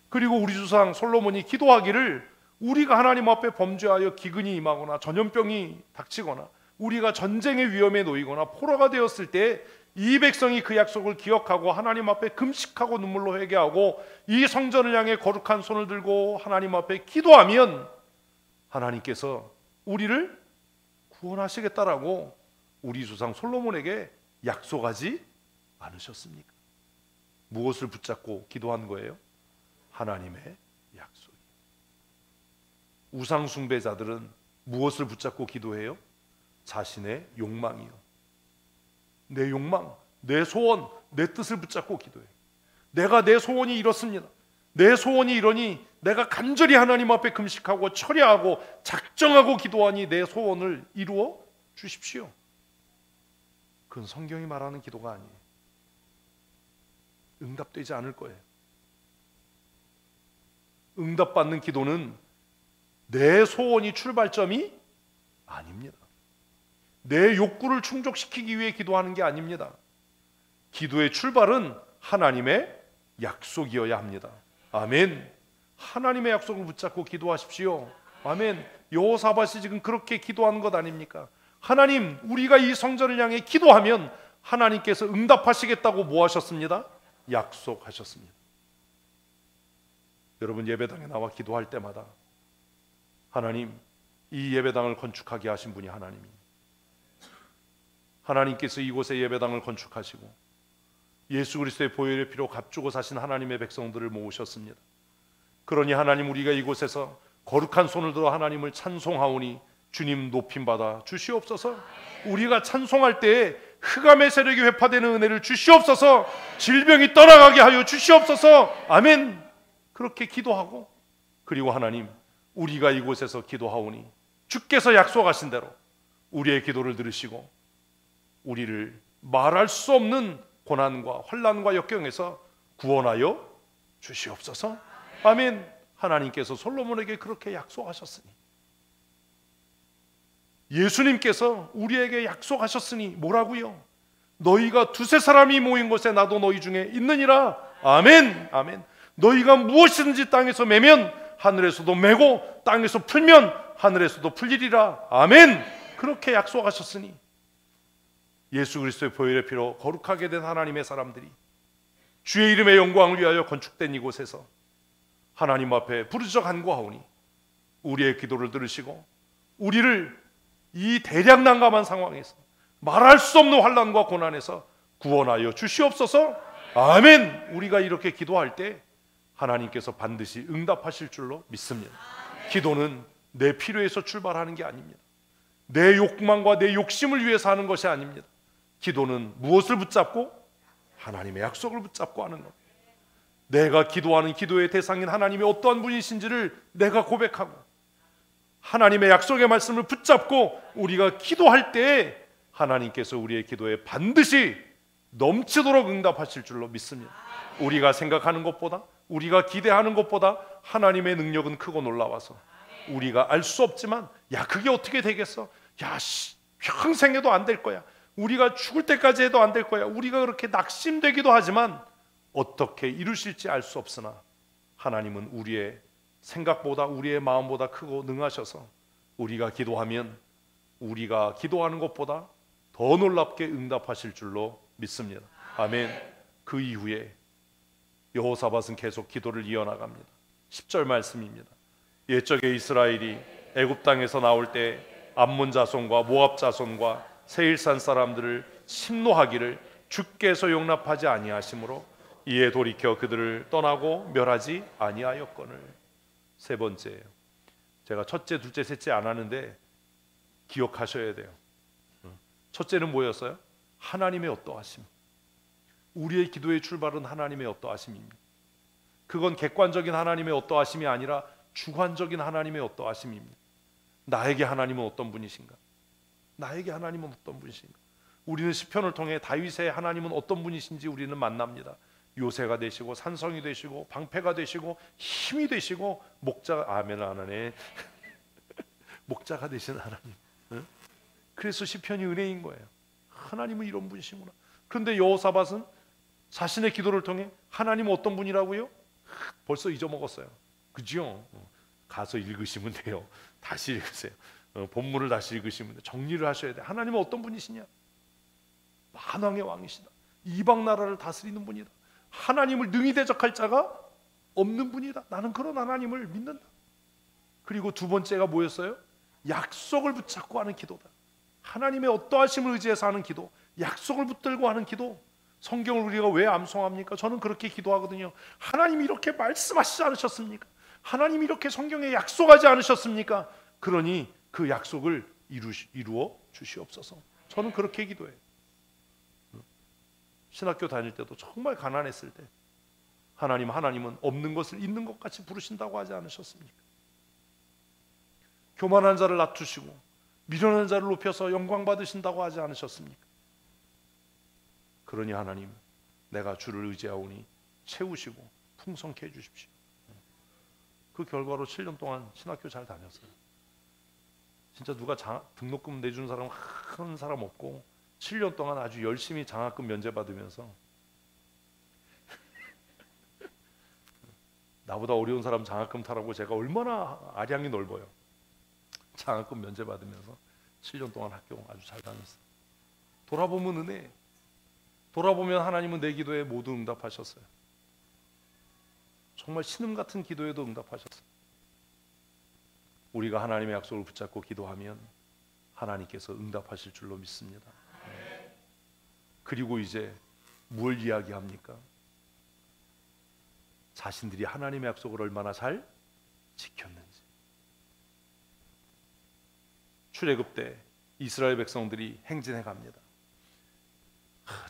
그리고 우리 조상 솔로몬이 기도하기를 우리가 하나님 앞에 범죄하여 기근이 임하거나 전염병이 닥치거나 우리가 전쟁의 위험에 놓이거나 포로가 되었을 때 이 백성이 그 약속을 기억하고 하나님 앞에 금식하고 눈물로 회개하고 이 성전을 향해 거룩한 손을 들고 하나님 앞에 기도하면 하나님께서 우리를 구원하시겠다라고 우리 조상 솔로몬에게 약속하지 않으셨습니까? 무엇을 붙잡고 기도한 거예요? 하나님의 약속. 우상 숭배자들은 무엇을 붙잡고 기도해요? 자신의 욕망이요. 내 욕망, 내 소원, 내 뜻을 붙잡고 기도해요. 내가 내 소원이 이렇습니다. 내 소원이 이러니 내가 간절히 하나님 앞에 금식하고 철야하고 작정하고 기도하니 내 소원을 이루어 주십시오. 그건 성경이 말하는 기도가 아니에요. 응답되지 않을 거예요. 응답받는 기도는 내 소원이 출발점이 아닙니다. 내 욕구를 충족시키기 위해 기도하는 게 아닙니다. 기도의 출발은 하나님의 약속이어야 합니다. 아멘. 하나님의 약속을 붙잡고 기도하십시오. 아멘. 여호사밧이 지금 그렇게 기도하는 것 아닙니까? 하나님, 우리가 이 성전을 향해 기도하면 하나님께서 응답하시겠다고 뭐 하셨습니다? 약속하셨습니다. 여러분, 예배당에 나와 기도할 때마다 하나님, 이 예배당을 건축하게 하신 분이 하나님입니다. 하나님께서 이곳에 예배당을 건축하시고 예수 그리스도의 보혈의 피로 값주고 사신 하나님의 백성들을 모으셨습니다. 그러니 하나님, 우리가 이곳에서 거룩한 손을 들어 하나님을 찬송하오니 주님 높임받아 주시옵소서. 우리가 찬송할 때에 흑암의 세력이 회파되는 은혜를 주시옵소서. 질병이 떠나가게 하여 주시옵소서. 아멘. 그렇게 기도하고, 그리고 하나님, 우리가 이곳에서 기도하오니 주께서 약속하신 대로 우리의 기도를 들으시고 우리를 말할 수 없는 고난과 환난과 역경에서 구원하여 주시옵소서. 아멘. 하나님께서 솔로몬에게 그렇게 약속하셨으니, 예수님께서 우리에게 약속하셨으니 뭐라고요? 너희가 두세 사람이 모인 곳에 나도 너희 중에 있느니라. 아멘. 아멘. 너희가 무엇이든지 땅에서 매면 하늘에서도 매고 땅에서 풀면 하늘에서도 풀리리라. 아멘. 그렇게 약속하셨으니 예수 그리스도의 보혈의 피로 거룩하게 된 하나님의 사람들이 주의 이름의 영광을 위하여 건축된 이곳에서 하나님 앞에 부르짖어 간구하오니 우리의 기도를 들으시고 우리를 이 대략 난감한 상황에서 말할 수 없는 환난과 고난에서 구원하여 주시옵소서. 아멘. 우리가 이렇게 기도할 때 하나님께서 반드시 응답하실 줄로 믿습니다. 기도는 내 필요에서 출발하는 게 아닙니다. 내 욕망과 내 욕심을 위해서 하는 것이 아닙니다. 기도는 무엇을 붙잡고? 하나님의 약속을 붙잡고 하는 것. 내가 기도하는 기도의 대상인 하나님이 어떠한 분이신지를 내가 고백하고 하나님의 약속의 말씀을 붙잡고 우리가 기도할 때에 하나님께서 우리의 기도에 반드시 넘치도록 응답하실 줄로 믿습니다. 우리가 생각하는 것보다, 우리가 기대하는 것보다 하나님의 능력은 크고 놀라워서 우리가 알 수 없지만, 야, 그게 어떻게 되겠어? 야, 평생 해도 안 될 거야. 우리가 죽을 때까지 해도 안 될 거야. 우리가 그렇게 낙심되기도 하지만 어떻게 이루실지 알 수 없으나 하나님은 우리의 생각보다, 우리의 마음보다 크고 능하셔서 우리가 기도하면 우리가 기도하는 것보다 더 놀랍게 응답하실 줄로 믿습니다. 아멘. 그 이후에 여호사밧은 계속 기도를 이어나갑니다. 10절 말씀입니다. 옛적에 이스라엘이 애굽 땅에서 나올 때 암몬 자손과 모압 자손과 세일산 사람들을 심노하기를 주께서 용납하지 아니하심으로 이에 돌이켜 그들을 떠나고 멸하지 아니하였거늘. 세 번째예요. 제가 첫째, 둘째, 셋째 안 하는데 기억하셔야 돼요. 첫째는 뭐였어요? 하나님의 어떠하심. 우리의 기도의 출발은 하나님의 어떠하심입니다. 그건 객관적인 하나님의 어떠하심이 아니라 주관적인 하나님의 어떠하심입니다. 나에게 하나님은 어떤 분이신가? 나에게 하나님은 어떤 분이신가? 우리는 시편을 통해 다윗의 하나님은 어떤 분이신지 우리는 만납니다. 요새가 되시고 산성이 되시고 방패가 되시고 힘이 되시고 목자가, 아멘 안 하네. 목자가 되신 하나님. 그래서 시편이 은혜인 거예요. 하나님은 이런 분이시구나. 그런데 여호사밧은 자신의 기도를 통해 하나님은 어떤 분이라고요? 벌써 잊어먹었어요. 그죠? 가서 읽으시면 돼요. 다시 읽으세요. 본문을 다시 읽으시면 돼요. 정리를 하셔야 돼요. 하나님은 어떤 분이시냐? 만왕의 왕이시다. 이방 나라를 다스리는 분이다. 하나님을 능히 대적할 자가 없는 분이다. 나는 그런 하나님을 믿는다. 그리고 두 번째가 뭐였어요? 약속을 붙잡고 하는 기도다. 하나님의 어떠하심을 의지해서 하는 기도, 약속을 붙들고 하는 기도. 성경을 우리가 왜 암송합니까? 저는 그렇게 기도하거든요. 하나님이 이렇게 말씀하시지 않으셨습니까? 하나님이 이렇게 성경에 약속하지 않으셨습니까? 그러니 그 약속을 이루어 주시옵소서. 저는 그렇게 기도해요. 신학교 다닐 때도 정말 가난했을 때 하나님은 없는 것을 있는 것 같이 부르신다고 하지 않으셨습니까? 교만한 자를 낮추시고 미련한 자를 높여서 영광 받으신다고 하지 않으셨습니까? 그러니 하나님, 내가 주를 의지하오니 채우시고 풍성케 해주십시오. 그 결과로 7년 동안 신학교 잘 다녔어요. 진짜 누가 등록금 내주는 사람 한 사람 없고 7년 동안 아주 열심히 장학금 면제받으면서 나보다 어려운 사람 장학금 타라고 제가 얼마나 아량이 넓어요. 장학금 면제받으면서 7년 동안 학교 아주 잘 다녔어요. 돌아보면 은혜, 돌아보면 하나님은 내 기도에 모두 응답하셨어요. 정말 신음 같은 기도에도 응답하셨어요. 우리가 하나님의 약속을 붙잡고 기도하면 하나님께서 응답하실 줄로 믿습니다. 그리고 이제 뭘 이야기합니까? 자신들이 하나님의 약속을 얼마나 잘 지켰는지. 출애굽 때 이스라엘 백성들이 행진해 갑니다.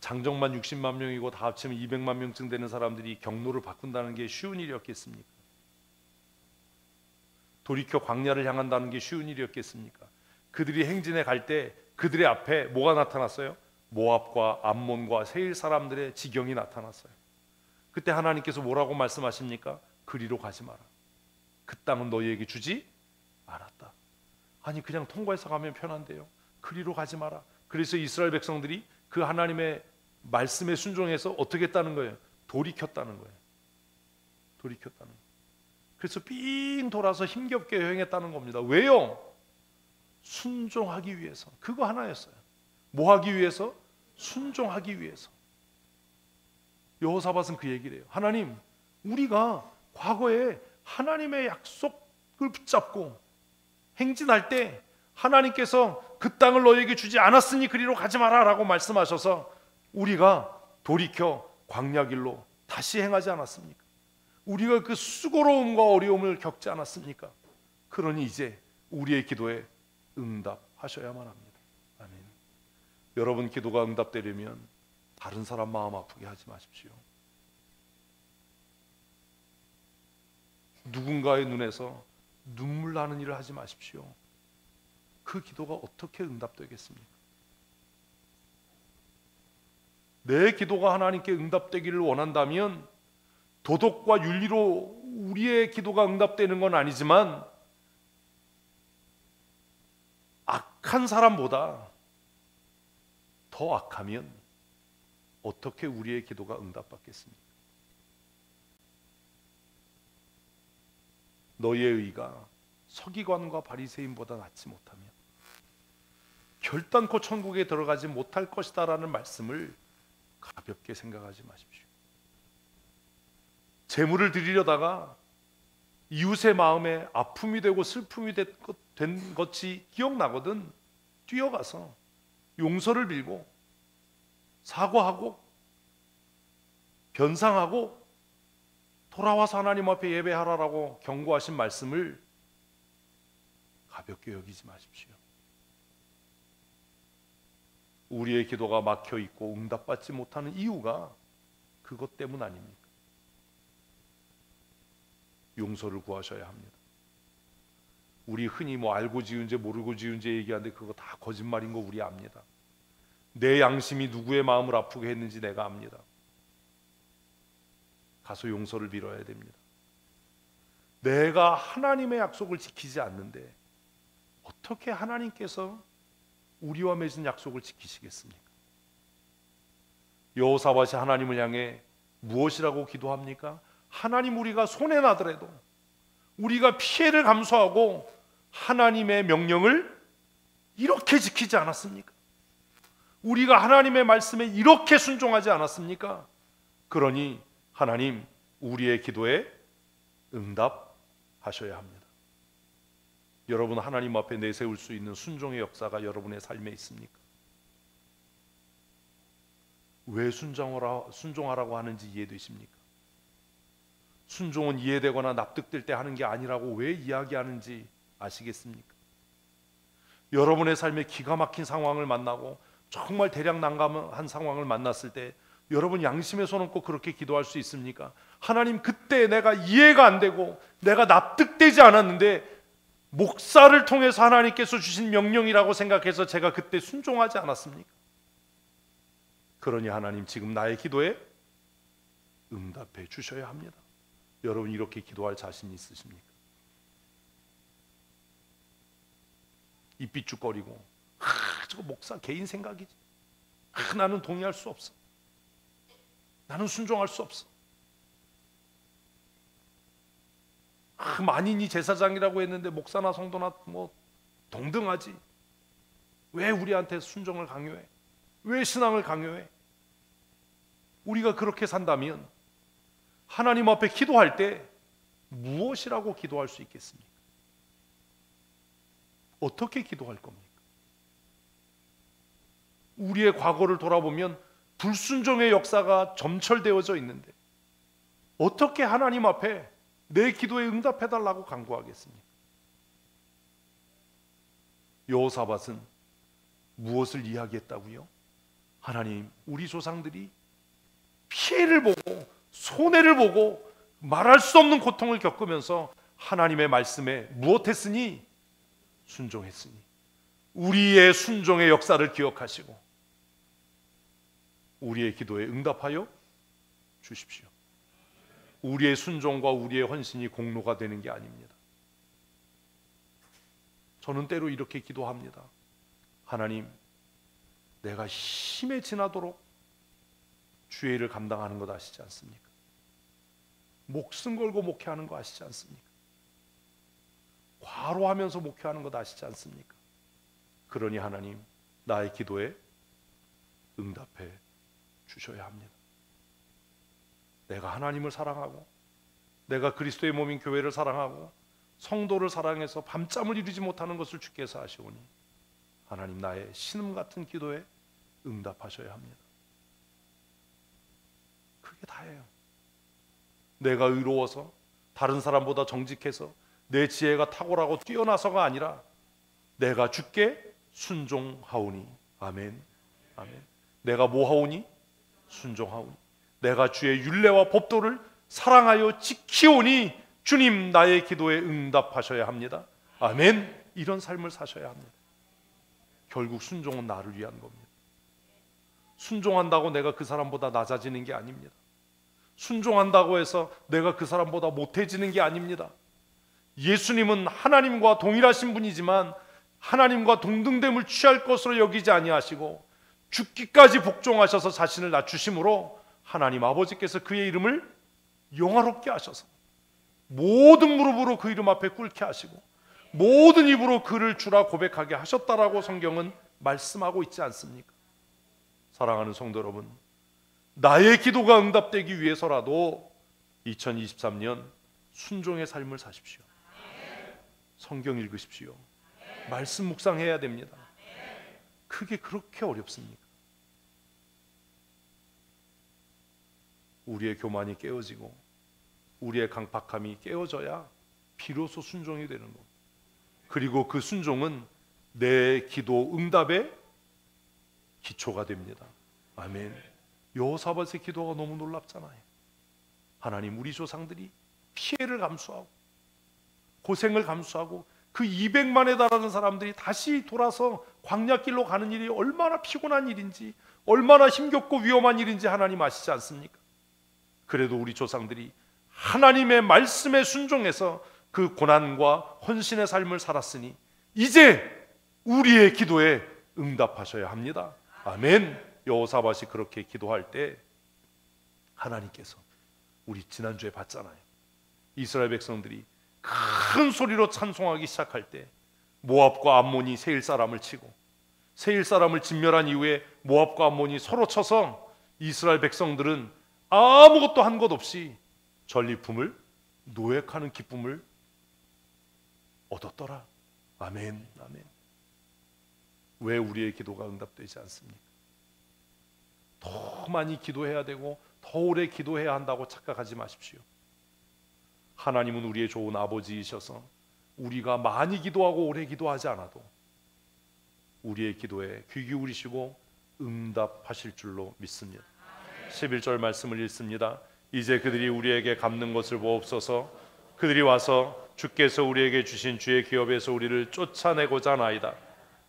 장정만 60만 명이고 다 합치면 200만 명쯤 되는 사람들이 경로를 바꾼다는 게 쉬운 일이었겠습니까? 돌이켜 광야를 향한다는 게 쉬운 일이었겠습니까? 그들이 행진해 갈 때 그들의 앞에 뭐가 나타났어요? 모압과 암몬과 세일 사람들의 지경이 나타났어요. 그때 하나님께서 뭐라고 말씀하십니까? 그리로 가지 마라. 그 땅은 너희에게 주지 않았다. 아니 그냥 통과해서 가면 편한데요. 그리로 가지 마라. 그래서 이스라엘 백성들이 그 하나님의 말씀에 순종해서 어떻게 했다는 거예요? 돌이켰다는 거예요. 돌이켰다는 거예요. 그래서 삥 돌아서 힘겹게 여행했다는 겁니다. 왜요? 순종하기 위해서. 그거 하나였어요. 뭐 하기 위해서? 순종하기 위해서. 여호사밧은 그 얘기를 해요. 하나님, 우리가 과거에 하나님의 약속을 붙잡고 행진할 때 하나님께서 그 땅을 너에게 주지 않았으니 그리로 가지 마라 라고 말씀하셔서 우리가 돌이켜 광야길로 다시 행하지 않았습니까? 우리가 그 수고로움과 어려움을 겪지 않았습니까? 그러니 이제 우리의 기도에 응답하셔야만 합니다. 아멘. 여러분 기도가 응답되려면 다른 사람 마음 아프게 하지 마십시오. 누군가의 눈에서 눈물 나는 일을 하지 마십시오. 그 기도가 어떻게 응답되겠습니까? 내 기도가 하나님께 응답되기를 원한다면 도덕과 윤리로 우리의 기도가 응답되는 건 아니지만 악한 사람보다 더 악하면 어떻게 우리의 기도가 응답받겠습니까? 너희의 의가 서기관과 바리새인보다 낫지 못하면 결단코 천국에 들어가지 못할 것이다 라는 말씀을 가볍게 생각하지 마십시오. 재물을 드리려다가 이웃의 마음에 아픔이 되고 슬픔이 된 것이 기억나거든 뛰어가서 용서를 빌고 사과하고 변상하고 돌아와서 하나님 앞에 예배하라라고 경고하신 말씀을 가볍게 여기지 마십시오. 우리의 기도가 막혀 있고 응답받지 못하는 이유가 그것 때문 아닙니까? 용서를 구하셔야 합니다. 우리 흔히 뭐 알고 지은 죄 모르고 지은 죄 얘기하는데 그거 다 거짓말인 거 우리 압니다. 내 양심이 누구의 마음을 아프게 했는지 내가 압니다. 가서 용서를 빌어야 됩니다. 내가 하나님의 약속을 지키지 않는데 어떻게 하나님께서 우리와 맺은 약속을 지키시겠습니까? 여호사밧이 하나님을 향해 무엇이라고 기도합니까? 하나님, 우리가 손해나더라도 우리가 피해를 감수하고 하나님의 명령을 이렇게 지키지 않았습니까? 우리가 하나님의 말씀에 이렇게 순종하지 않았습니까? 그러니 하나님 우리의 기도에 응답하셔야 합니다. 여러분, 하나님 앞에 내세울 수 있는 순종의 역사가 여러분의 삶에 있습니까? 왜 순종하라고 하는지 이해되십니까? 순종은 이해되거나 납득될 때 하는 게 아니라고 왜 이야기하는지 아시겠습니까? 여러분의 삶에 기가 막힌 상황을 만나고 정말 대략 난감한 상황을 만났을 때 여러분 양심에 손 얹고 그렇게 기도할 수 있습니까? 하나님, 그때 내가 이해가 안 되고 내가 납득되지 않았는데 목사를 통해서 하나님께서 주신 명령이라고 생각해서 제가 그때 순종하지 않았습니까? 그러니 하나님 지금 나의 기도에 응답해 주셔야 합니다. 여러분 이렇게 기도할 자신 있으십니까? 입 삐죽거리고 저거 목사 개인 생각이지, 나는 동의할 수 없어, 나는 순종할 수 없어, 만인이 제사장이라고 했는데 목사나 성도나 뭐 동등하지, 왜 우리한테 순종을 강요해, 왜 신앙을 강요해? 우리가 그렇게 산다면 하나님 앞에 기도할 때 무엇이라고 기도할 수 있겠습니까? 어떻게 기도할 겁니까? 우리의 과거를 돌아보면 불순종의 역사가 점철되어져 있는데 어떻게 하나님 앞에 내 기도에 응답해달라고 간구하겠습니까? 여호사밧은 무엇을 이야기했다고요? 하나님, 우리 조상들이 피해를 보고 손해를 보고 말할 수 없는 고통을 겪으면서 하나님의 말씀에 무엇했으니? 순종했으니 우리의 순종의 역사를 기억하시고 우리의 기도에 응답하여 주십시오. 우리의 순종과 우리의 헌신이 공로가 되는 게 아닙니다. 저는 때로 이렇게 기도합니다. 하나님, 내가 힘에 지나도록 주의 일을 감당하는 것 아시지 않습니까? 목숨 걸고 목회하는 거 아시지 않습니까? 과로하면서 목회하는 것 아시지 않습니까? 그러니 하나님, 나의 기도에 응답해 주셔야 합니다. 내가 하나님을 사랑하고 내가 그리스도의 몸인 교회를 사랑하고 성도를 사랑해서 밤잠을 이루지 못하는 것을 주께서 아시오니 하나님, 나의 신음 같은 기도에 응답하셔야 합니다. 그게 다예요. 내가 의로워서 다른 사람보다 정직해서 내 지혜가 탁월하고 뛰어나서가 아니라 내가 주께 순종하오니. 아멘. 아멘. 내가 뭐하오니? 순종하오니. 내가 주의 율례와 법도를 사랑하여 지키오니 주님, 나의 기도에 응답하셔야 합니다. 아멘. 이런 삶을 사셔야 합니다. 결국 순종은 나를 위한 겁니다. 순종한다고 내가 그 사람보다 낮아지는 게 아닙니다. 순종한다고 해서 내가 그 사람보다 못해지는 게 아닙니다. 예수님은 하나님과 동일하신 분이지만 하나님과 동등됨을 취할 것으로 여기지 아니하시고 죽기까지 복종하셔서 자신을 낮추심으로 하나님 아버지께서 그의 이름을 영화롭게 하셔서 모든 무릎으로 그 이름 앞에 꿇게 하시고 모든 입으로 그를 주라 고백하게 하셨다라고 성경은 말씀하고 있지 않습니까? 사랑하는 성도 여러분, 나의 기도가 응답되기 위해서라도 2023년 순종의 삶을 사십시오. 성경 읽으십시오. 말씀 묵상해야 됩니다. 그게 그렇게 어렵습니까? 우리의 교만이 깨어지고 우리의 강팍함이 깨어져야 비로소 순종이 되는 것. 그리고 그 순종은 내 기도 응답의 기초가 됩니다. 아멘. 여호사밧의 기도가 너무 놀랍잖아요. 하나님, 우리 조상들이 피해를 감수하고 고생을 감수하고 그 200만에 달하는 사람들이 다시 돌아서 광야길로 가는 일이 얼마나 피곤한 일인지, 얼마나 힘겹고 위험한 일인지 하나님 아시지 않습니까? 그래도 우리 조상들이 하나님의 말씀에 순종해서 그 고난과 헌신의 삶을 살았으니 이제 우리의 기도에 응답하셔야 합니다. 아멘. 여호사밧이 그렇게 기도할 때 하나님께서, 우리 지난주에 봤잖아요, 이스라엘 백성들이 큰 소리로 찬송하기 시작할 때 모압과 암몬이 세일 사람을 치고, 세일 사람을 진멸한 이후에 모압과 암몬이 서로 쳐서 이스라엘 백성들은 아무것도 한 것 없이 전리품을, 노획하는 기쁨을 얻었더라. 아멘, 아멘. 왜 우리의 기도가 응답되지 않습니까? 더 많이 기도해야 되고 더 오래 기도해야 한다고 착각하지 마십시오. 하나님은 우리의 좋은 아버지이셔서 우리가 많이 기도하고 오래 기도하지 않아도 우리의 기도에 귀 기울이시고 응답하실 줄로 믿습니다. 11절 말씀을 읽습니다. 이제 그들이 우리에게 갚는 것을 보옵소서. 그들이 와서 주께서 우리에게 주신 주의 기업에서 우리를 쫓아내고자 하나이다.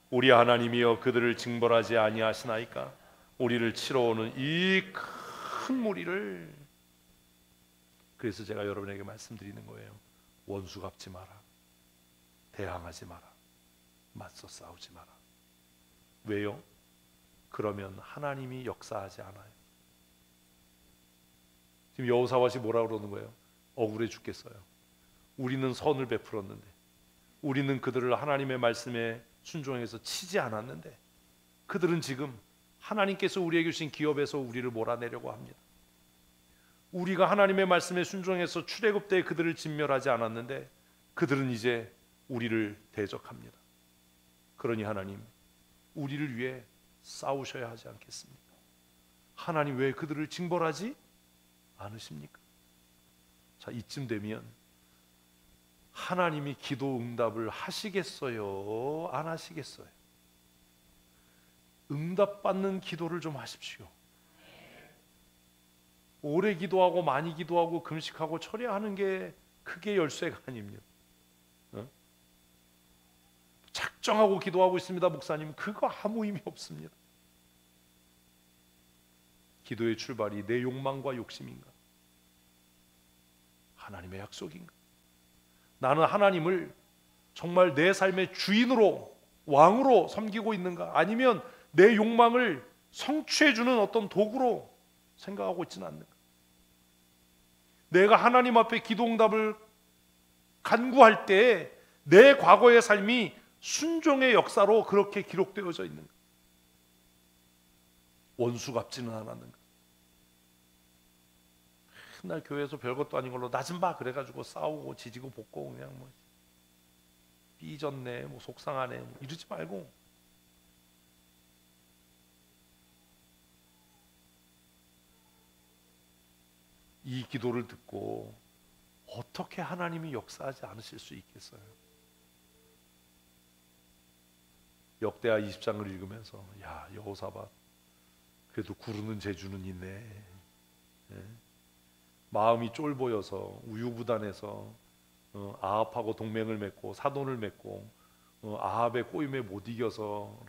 우리 하나님이여 그들을 징벌하지 아니하시나이까. 우리를 치러 오는 이 큰 무리를. 그래서 제가 여러분에게 말씀드리는 거예요. 원수 갚지 마라. 대항하지 마라. 맞서 싸우지 마라. 왜요? 그러면 하나님이 역사하지 않아요. 지금 여호사밧이 뭐라 그러는 거예요? 억울해 죽겠어요. 우리는 선을 베풀었는데, 우리는 그들을 하나님의 말씀에 순종해서 치지 않았는데, 그들은 지금 하나님께서 우리에게 주신 기업에서 우리를 몰아내려고 합니다. 우리가 하나님의 말씀에 순종해서 출애굽 때 그들을 진멸하지 않았는데 그들은 이제 우리를 대적합니다. 그러니 하나님, 우리를 위해 싸우셔야 하지 않겠습니까? 하나님 왜 그들을 징벌하지 않으십니까? 자, 이쯤 되면 하나님이 기도 응답을 하시겠어요? 안 하시겠어요? 응답받는 기도를 좀 하십시오. 오래 기도하고 많이 기도하고 금식하고 철야하는 게 크게 열쇠가 아닙니다. 작정하고 기도하고 있습니다, 목사님. 그거 아무 의미 없습니다. 기도의 출발이 내 욕망과 욕심인가? 하나님의 약속인가? 나는 하나님을 정말 내 삶의 주인으로, 왕으로 섬기고 있는가? 아니면 내 욕망을 성취해주는 어떤 도구로 생각하고 있지는 않는가? 내가 하나님 앞에 기도 응답을 간구할 때 내 과거의 삶이 순종의 역사로 그렇게 기록되어져 있는가? 원수 갚지는 않았는가? 맨날 교회에서 별것도 아닌 걸로 나 좀 봐 그래가지고 싸우고 지지고 볶고 그냥 뭐 삐졌네, 뭐 속상하네, 뭐 이러지 말고 이 기도를 듣고 어떻게 하나님이 역사하지 않으실 수 있겠어요? 역대하 20장을 읽으면서 야, 여호사밧 그래도 구르는 재주는 있네. 예? 마음이 쫄보여서 우유부단해서 아합하고 동맹을 맺고 사돈을 맺고 아합의 꼬임에 못 이겨서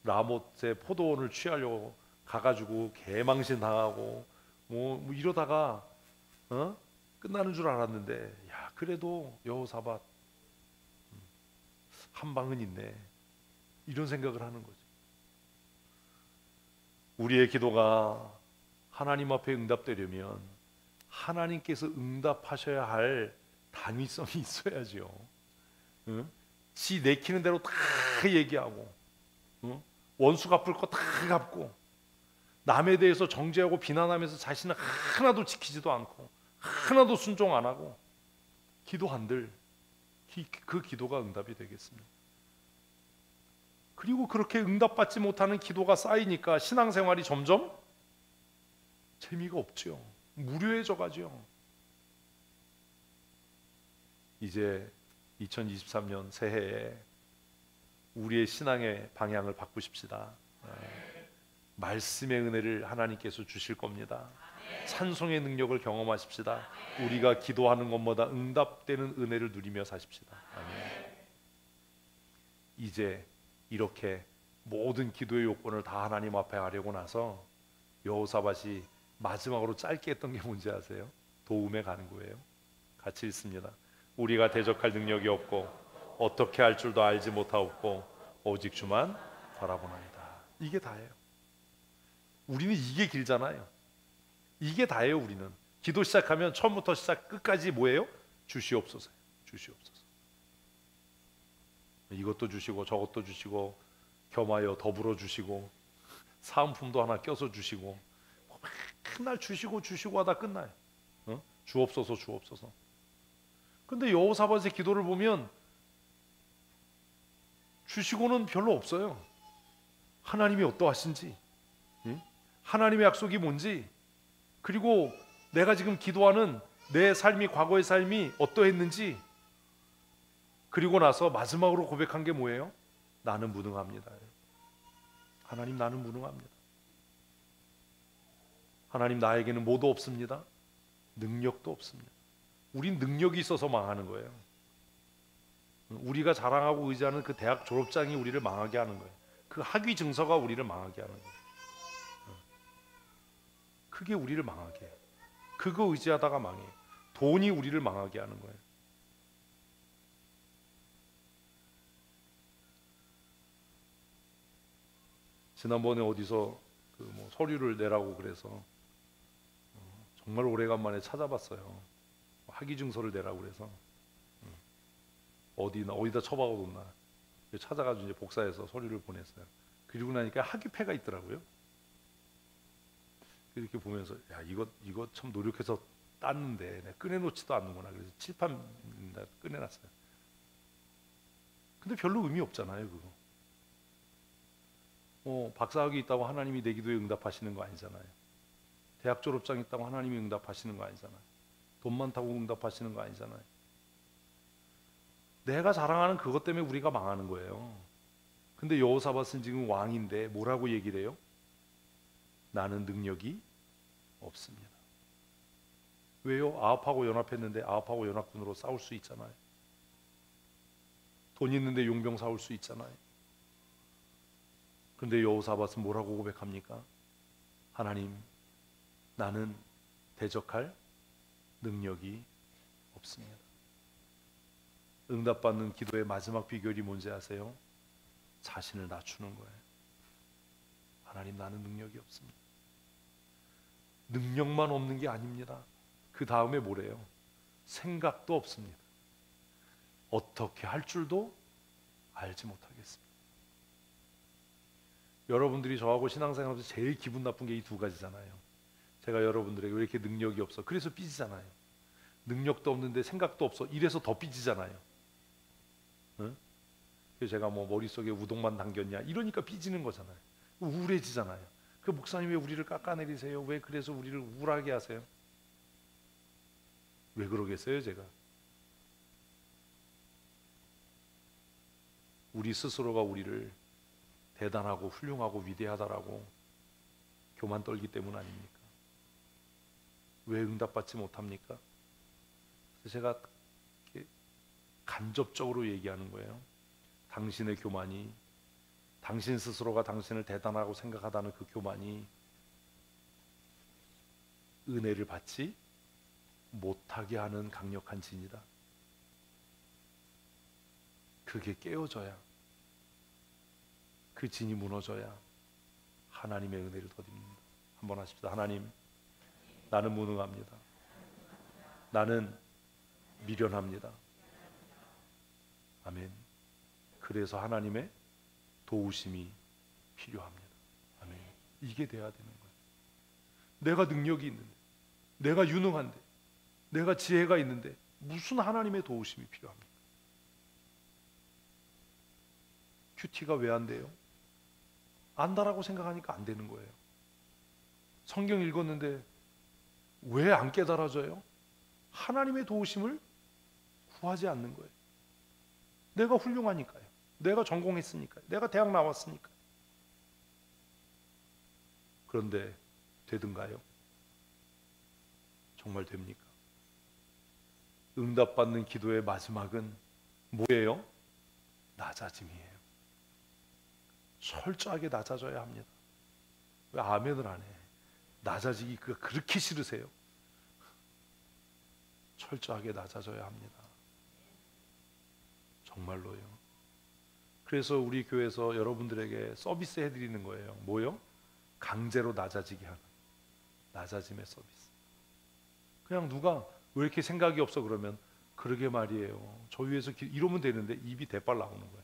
라못의 포도원을 취하려고 가가지고 개망신 당하고 뭐 이러다가 끝나는 줄 알았는데 야, 그래도 여호사밧 한 방은 있네. 이런 생각을 하는 거죠. 우리의 기도가 하나님 앞에 응답되려면 하나님께서 응답하셔야 할 당위성이 있어야죠. 지 내키는 대로 다 얘기하고 원수 갚을 거 다 갚고 남에 대해서 정죄하고 비난하면서 자신은 하나도 지키지도 않고 하나도 순종 안 하고 기도한들 그 기도가 응답이 되겠습니다. 그리고 그렇게 응답받지 못하는 기도가 쌓이니까 신앙생활이 점점 재미가 없죠. 무료해져 가죠. 이제 2023년 새해에 우리의 신앙의 방향을 바꾸십시다. 말씀의 은혜를 하나님께서 주실 겁니다. 찬송의 능력을 경험하십시다. 우리가 기도하는 것마다 응답되는 은혜를 누리며 사십시다. 아멘. 이제 이렇게 모든 기도의 요건을 다 하나님 앞에 하려고 나서 여호사밧이 마지막으로 짧게 했던 게 뭔지 아세요? 도움에 가는 거예요. 같이 읽습니다. 우리가 대적할 능력이 없고 어떻게 할 줄도 알지 못하옵고 오직 주만 바라보나이다. 이게 다예요. 우리는 이게 길잖아요. 이게 다예요. 우리는 기도 시작하면 처음부터 시작 끝까지 뭐예요? 주시옵소서. 주시옵소서. 이것도 주시고 저것도 주시고 겸하여 더불어 주시고 사은품도 하나 껴서 주시고 맨날 주시고 하다 끝나요. 주옵소서 주옵소서. 근데 여호사밧의 기도를 보면 주시고는 별로 없어요. 하나님이 어떠하신지, 하나님의 약속이 뭔지, 그리고 내가 지금 기도하는 내 삶이, 과거의 삶이 어떠했는지, 그리고 나서 마지막으로 고백한 게 뭐예요? 나는 무능합니다. 하나님, 나는 무능합니다. 하나님, 나에게는 뭐도 없습니다. 능력도 없습니다. 우린 능력이 있어서 망하는 거예요. 우리가 자랑하고 의지하는 그 대학 졸업장이 우리를 망하게 하는 거예요. 그 학위 증서가 우리를 망하게 하는 거예요. 그게 우리를 망하게 해요. 그거 의지하다가 망해요. 돈이 우리를 망하게 하는 거예요. 지난번에 어디서 서류를 내라고 그래서 정말 오래간만에 찾아봤어요. 학위 증서를 내라고 그래서 어디다 처박아뒀나 찾아가지고 이제 복사해서 서류를 보냈어요. 그리고 나니까 학위패가 있더라고요. 이렇게 보면서 야, 이거 참 노력해서 땄는데 내가 꺼내놓지도 않는구나. 그래서 칠판 꺼내놨어요. 근데 별로 의미 없잖아요, 그거. 박사학위 있다고 하나님이 내 기도에 응답하시는 거 아니잖아요. 대학 졸업장 있다고 하나님이 응답하시는 거 아니잖아요. 돈 많다고 응답하시는 거 아니잖아요. 내가 자랑하는 그것 때문에 우리가 망하는 거예요. 근데 여호사밧은 지금 왕인데 뭐라고 얘기를 해요? 나는 능력이 없습니다. 왜요? 아합하고 연합했는데 아합하고 연합군으로 싸울 수 있잖아요. 돈 있는데 용병 사올 수 있잖아요. 그런데 여호사밧은 뭐라고 고백합니까? 하나님, 나는 대적할 능력이 없습니다. 응답받는 기도의 마지막 비결이 뭔지 아세요? 자신을 낮추는 거예요. 하나님, 나는 능력이 없습니다. 능력만 없는 게 아닙니다. 그 다음에 뭐래요? 생각도 없습니다. 어떻게 할 줄도 알지 못하겠습니다. 여러분들이 저하고 신앙생활하면서 제일 기분 나쁜 게 이 두 가지잖아요. 제가 여러분들에게 왜 이렇게 능력이 없어? 그래서 삐지잖아요. 능력도 없는데 생각도 없어. 이래서 더 삐지잖아요. 응? 그래서 제가 머릿속에 우동만 담겼냐 이러니까 삐지는 거잖아요. 우울해지잖아요. 그 목사님 왜 우리를 깎아내리세요? 왜 그래서 우리를 우울하게 하세요? 왜 그러겠어요, 제가? 우리 스스로가 우리를 대단하고 훌륭하고 위대하다라고 교만 떨기 때문 아닙니까? 왜 응답받지 못합니까? 그래서 제가 간접적으로 얘기하는 거예요. 당신의 교만이, 당신 스스로가 당신을 대단하고 생각하다는 그 교만이 은혜를 받지 못하게 하는 강력한 진이다. 그게 깨어져야, 그 진이 무너져야 하나님의 은혜를 더딥니다. 한번 하십시다. 하나님, 나는 무능합니다. 나는 미련합니다. 아멘. 그래서 하나님의 도우심이 필요합니다. 아멘. 이게 돼야 되는 거예요. 내가 능력이 있는데, 내가 유능한데, 내가 지혜가 있는데 무슨 하나님의 도우심이 필요합니까? 큐티가 왜 안 돼요? 안다라고 생각하니까 안 되는 거예요. 성경 읽었는데 왜 안 깨달아져요? 하나님의 도우심을 구하지 않는 거예요. 내가 훌륭하니까요. 내가 전공했으니까요. 내가 대학 나왔으니까요. 그런데 되든가요? 정말 됩니까? 응답받는 기도의 마지막은 뭐예요? 낮아짐이에요. 철저하게 낮아져야 합니다. 왜 아멘을 안 해? 낮아지기가 그렇게 싫으세요? 철저하게 낮아져야 합니다. 정말로요. 그래서 우리 교회에서 여러분들에게 서비스 해드리는 거예요. 뭐요? 강제로 낮아지게 하는 낮아짐의 서비스. 그냥 누가 왜 이렇게 생각이 없어 그러면 그러게 말이에요. 저 위에서 이러면 되는데 입이 대빨 나오는 거예요.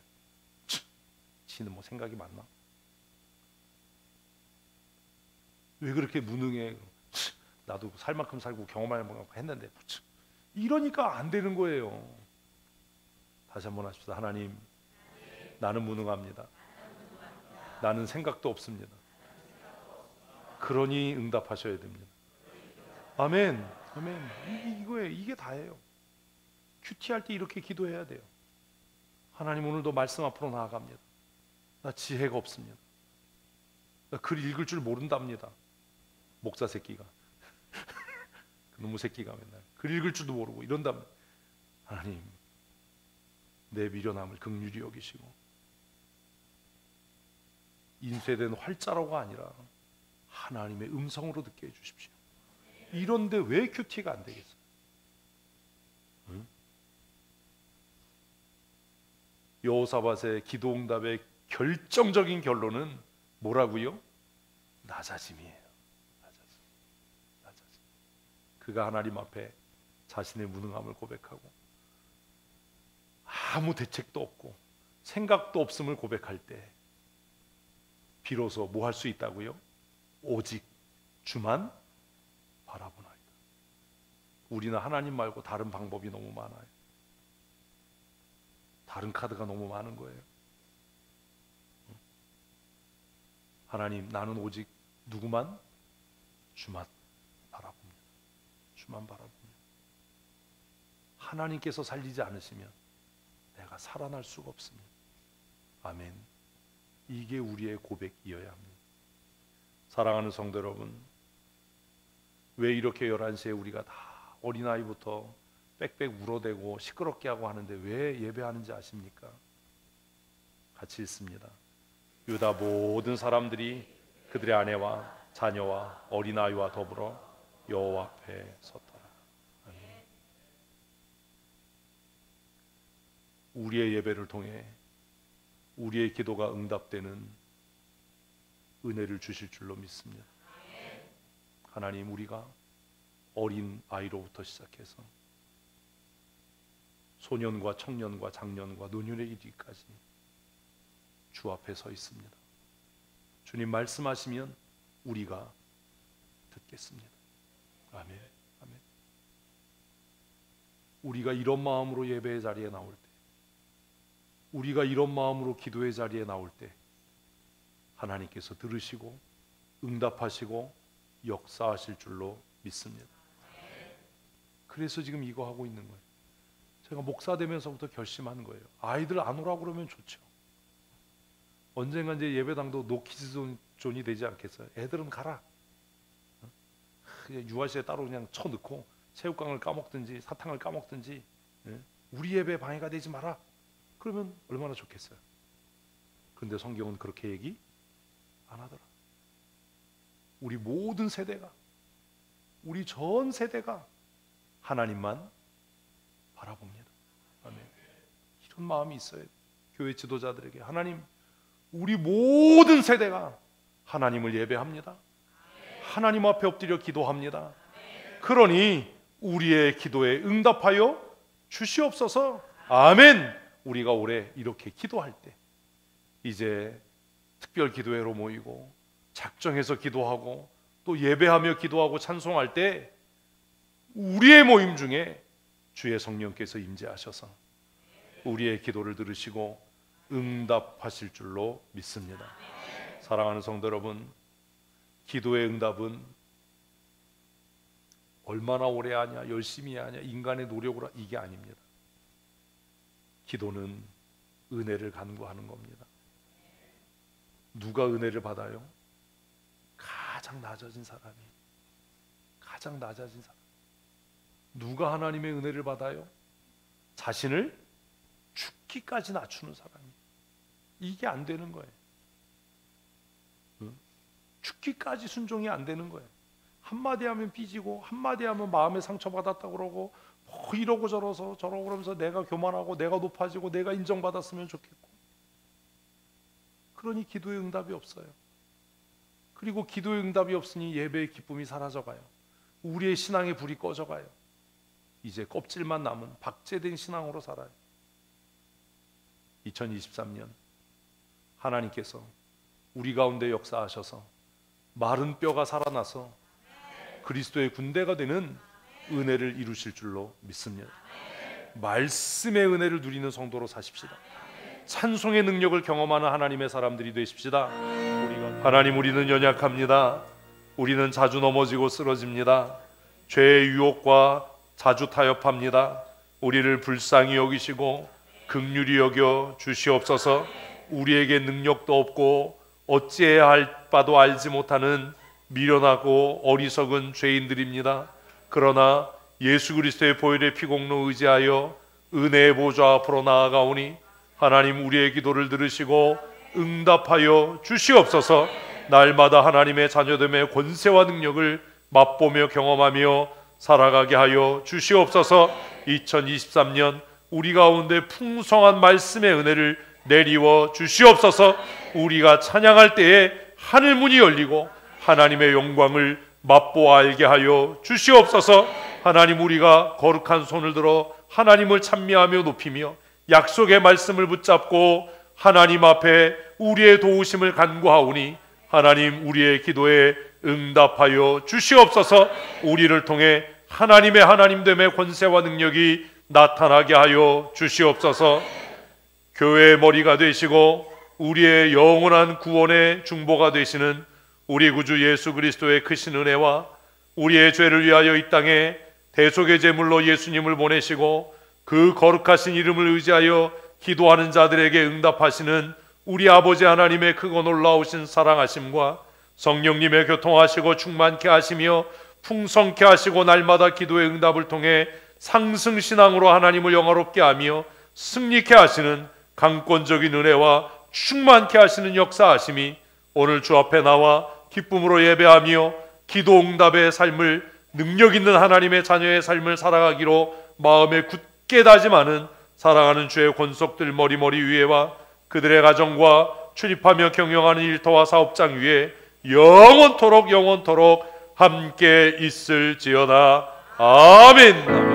지는 뭐 생각이 많나? 왜 그렇게 무능해? 나도 살 만큼 살고 경험할 만큼 했는데 이러니까 안 되는 거예요. 다시 한번 하십시다. 하나님, 나는 무능합니다. 나는 생각도 없습니다. 그러니 응답하셔야 됩니다. 아멘. 아멘. 이거예요. 이게 다예요. 큐티할 때 이렇게 기도해야 돼요. 하나님, 오늘도 말씀 앞으로 나아갑니다. 나 지혜가 없습니다. 나 글 읽을 줄 모른답니다. 목사 새끼가 그놈의 새끼가 맨날 글 읽을 줄도 모르고 이런답니다. 하나님, 내 미련함을 긍휼히 여기시고 인쇄된 활자로가 아니라 하나님의 음성으로 듣게 해주십시오. 이런데 왜 큐티가 안 되겠어요? 응? 여호사밧의 기도응답의 결정적인 결론은 뭐라고요? 낮아짐이에요. 낮아짐. 그가 하나님 앞에 자신의 무능함을 고백하고 아무 대책도 없고 생각도 없음을 고백할 때 비로소 뭐 할 수 있다고요? 오직 주만 바라보나이다. 우리는 하나님 말고 다른 방법이 너무 많아요. 다른 카드가 너무 많은 거예요. 하나님, 나는 오직 누구만? 주만 바라봅니다. 주만 바라봅니다. 하나님께서 살리지 않으시면 내가 살아날 수가 없습니다. 아멘. 이게 우리의 고백이어야 합니다. 사랑하는 성도 여러분, 왜 이렇게 11시에 우리가 다 어린아이부터 빽빽 울어대고 시끄럽게 하고 하는데 왜 예배하는지 아십니까? 같이 읽습니다. 유다 모든 사람들이 그들의 아내와 자녀와 어린아이와 더불어 여호와 앞에 섰더라. 아멘. 우리의 예배를 통해 우리의 기도가 응답되는 은혜를 주실 줄로 믿습니다. 하나님, 우리가 어린 아이로부터 시작해서 소년과 청년과 장년과 노년의 이르기까지 주 앞에 서 있습니다. 주님 말씀하시면 우리가 듣겠습니다. 아멘. 아멘. 우리가 이런 마음으로 예배의 자리에 나올 때, 우리가 이런 마음으로 기도의 자리에 나올 때 하나님께서 들으시고 응답하시고 역사하실 줄로 믿습니다. 그래서 지금 이거 하고 있는 거예요. 제가 목사 되면서부터 결심한 거예요. 아이들 안 오라고 그러면 좋죠. 언젠가 이제 예배당도 노키즈 존이 되지 않겠어요? 애들은 가라. 그냥 유아시에 따로 그냥 쳐넣고 새우깡을 까먹든지 사탕을 까먹든지, 우리 예배 방해가 되지 마라. 그러면 얼마나 좋겠어요. 그런데 성경은 그렇게 얘기 안 하더라. 우리 모든 세대가, 우리 전 세대가 하나님만 바라봅니다. 아멘. 이런 마음이 있어요. 교회 지도자들에게 하나님, 우리 모든 세대가 하나님을 예배합니다. 하나님 앞에 엎드려 기도합니다. 그러니 우리의 기도에 응답하여 주시옵소서. 아멘. 우리가 올해 이렇게 기도할 때 이제 특별 기도회로 모이고 작정해서 기도하고 또 예배하며 기도하고 찬송할 때 우리의 모임 중에 주의 성령께서 임재하셔서 우리의 기도를 들으시고 응답하실 줄로 믿습니다. 사랑하는 성도 여러분, 기도의 응답은 얼마나 오래 하냐, 열심히 하냐, 인간의 노력으로 이게 아닙니다. 기도는 은혜를 간구하는 겁니다. 누가 은혜를 받아요? 가장 낮아진 사람이. 가장 낮아진 사람. 누가 하나님의 은혜를 받아요? 자신을 죽기까지 낮추는 사람이. 이게 안 되는 거예요. 죽기까지 순종이 안 되는 거예요. 한마디 하면 삐지고 한마디 하면 마음에 상처받았다고 그러고 뭐 이러고 저러고 그러면서 내가 교만하고 내가 높아지고 내가 인정받았으면 좋겠고, 그러니 기도의 응답이 없어요. 그리고 기도의 응답이 없으니 예배의 기쁨이 사라져가요. 우리의 신앙의 불이 꺼져가요. 이제 껍질만 남은 박제된 신앙으로 살아요. 2023년 하나님께서 우리 가운데 역사하셔서 마른 뼈가 살아나서 그리스도의 군대가 되는 은혜를 이루실 줄로 믿습니다. 말씀의 은혜를 누리는 성도로 사십시다. 찬송의 능력을 경험하는 하나님의 사람들이 되십시다. 하나님, 우리는 연약합니다. 우리는 자주 넘어지고 쓰러집니다. 죄의 유혹과 자주 타협합니다. 우리를 불쌍히 여기시고 긍휼히 여겨 주시옵소서. 우리에게 능력도 없고 어찌해야 할 바도 알지 못하는 미련하고 어리석은 죄인들입니다. 그러나 예수 그리스도의 보혈의 피공로 의지하여 은혜의 보좌 앞으로 나아가오니 하나님, 우리의 기도를 들으시고 응답하여 주시옵소서. 날마다 하나님의 자녀됨의 권세와 능력을 맛보며 경험하며 살아가게 하여 주시옵소서. 2023년 우리 가운데 풍성한 말씀의 은혜를 내리워 주시옵소서. 우리가 찬양할 때에 하늘 문이 열리고 하나님의 영광을 맛보아 알게 하여 주시옵소서. 하나님, 우리가 거룩한 손을 들어 하나님을 찬미하며 높이며 약속의 말씀을 붙잡고 하나님 앞에 우리의 도우심을 간구하오니 하나님, 우리의 기도에 응답하여 주시옵소서. 우리를 통해 하나님의 하나님됨의 권세와 능력이 나타나게 하여 주시옵소서. 교회의 머리가 되시고 우리의 영원한 구원의 중보가 되시는 우리 구주 예수 그리스도의 크신 은혜와 우리의 죄를 위하여 이 땅에 대속의 제물로 예수님을 보내시고 그 거룩하신 이름을 의지하여 기도하는 자들에게 응답하시는 우리 아버지 하나님의 크고 놀라우신 사랑하심과 성령님의 교통하시고 충만케 하시며 풍성케 하시고 날마다 기도의 응답을 통해 상승신앙으로 하나님을 영화롭게 하며 승리케 하시는 강권적인 은혜와 충만케 하시는 역사하심이 오늘 주 앞에 나와 기쁨으로 예배하며 기도 응답의 삶을, 능력 있는 하나님의 자녀의 삶을 살아가기로 마음에 굳게 다짐하는 사랑하는 주의 권속들 머리머리 위에와 그들의 가정과 출입하며 경영하는 일터와 사업장 위에 영원토록 함께 있을지어다. 아멘.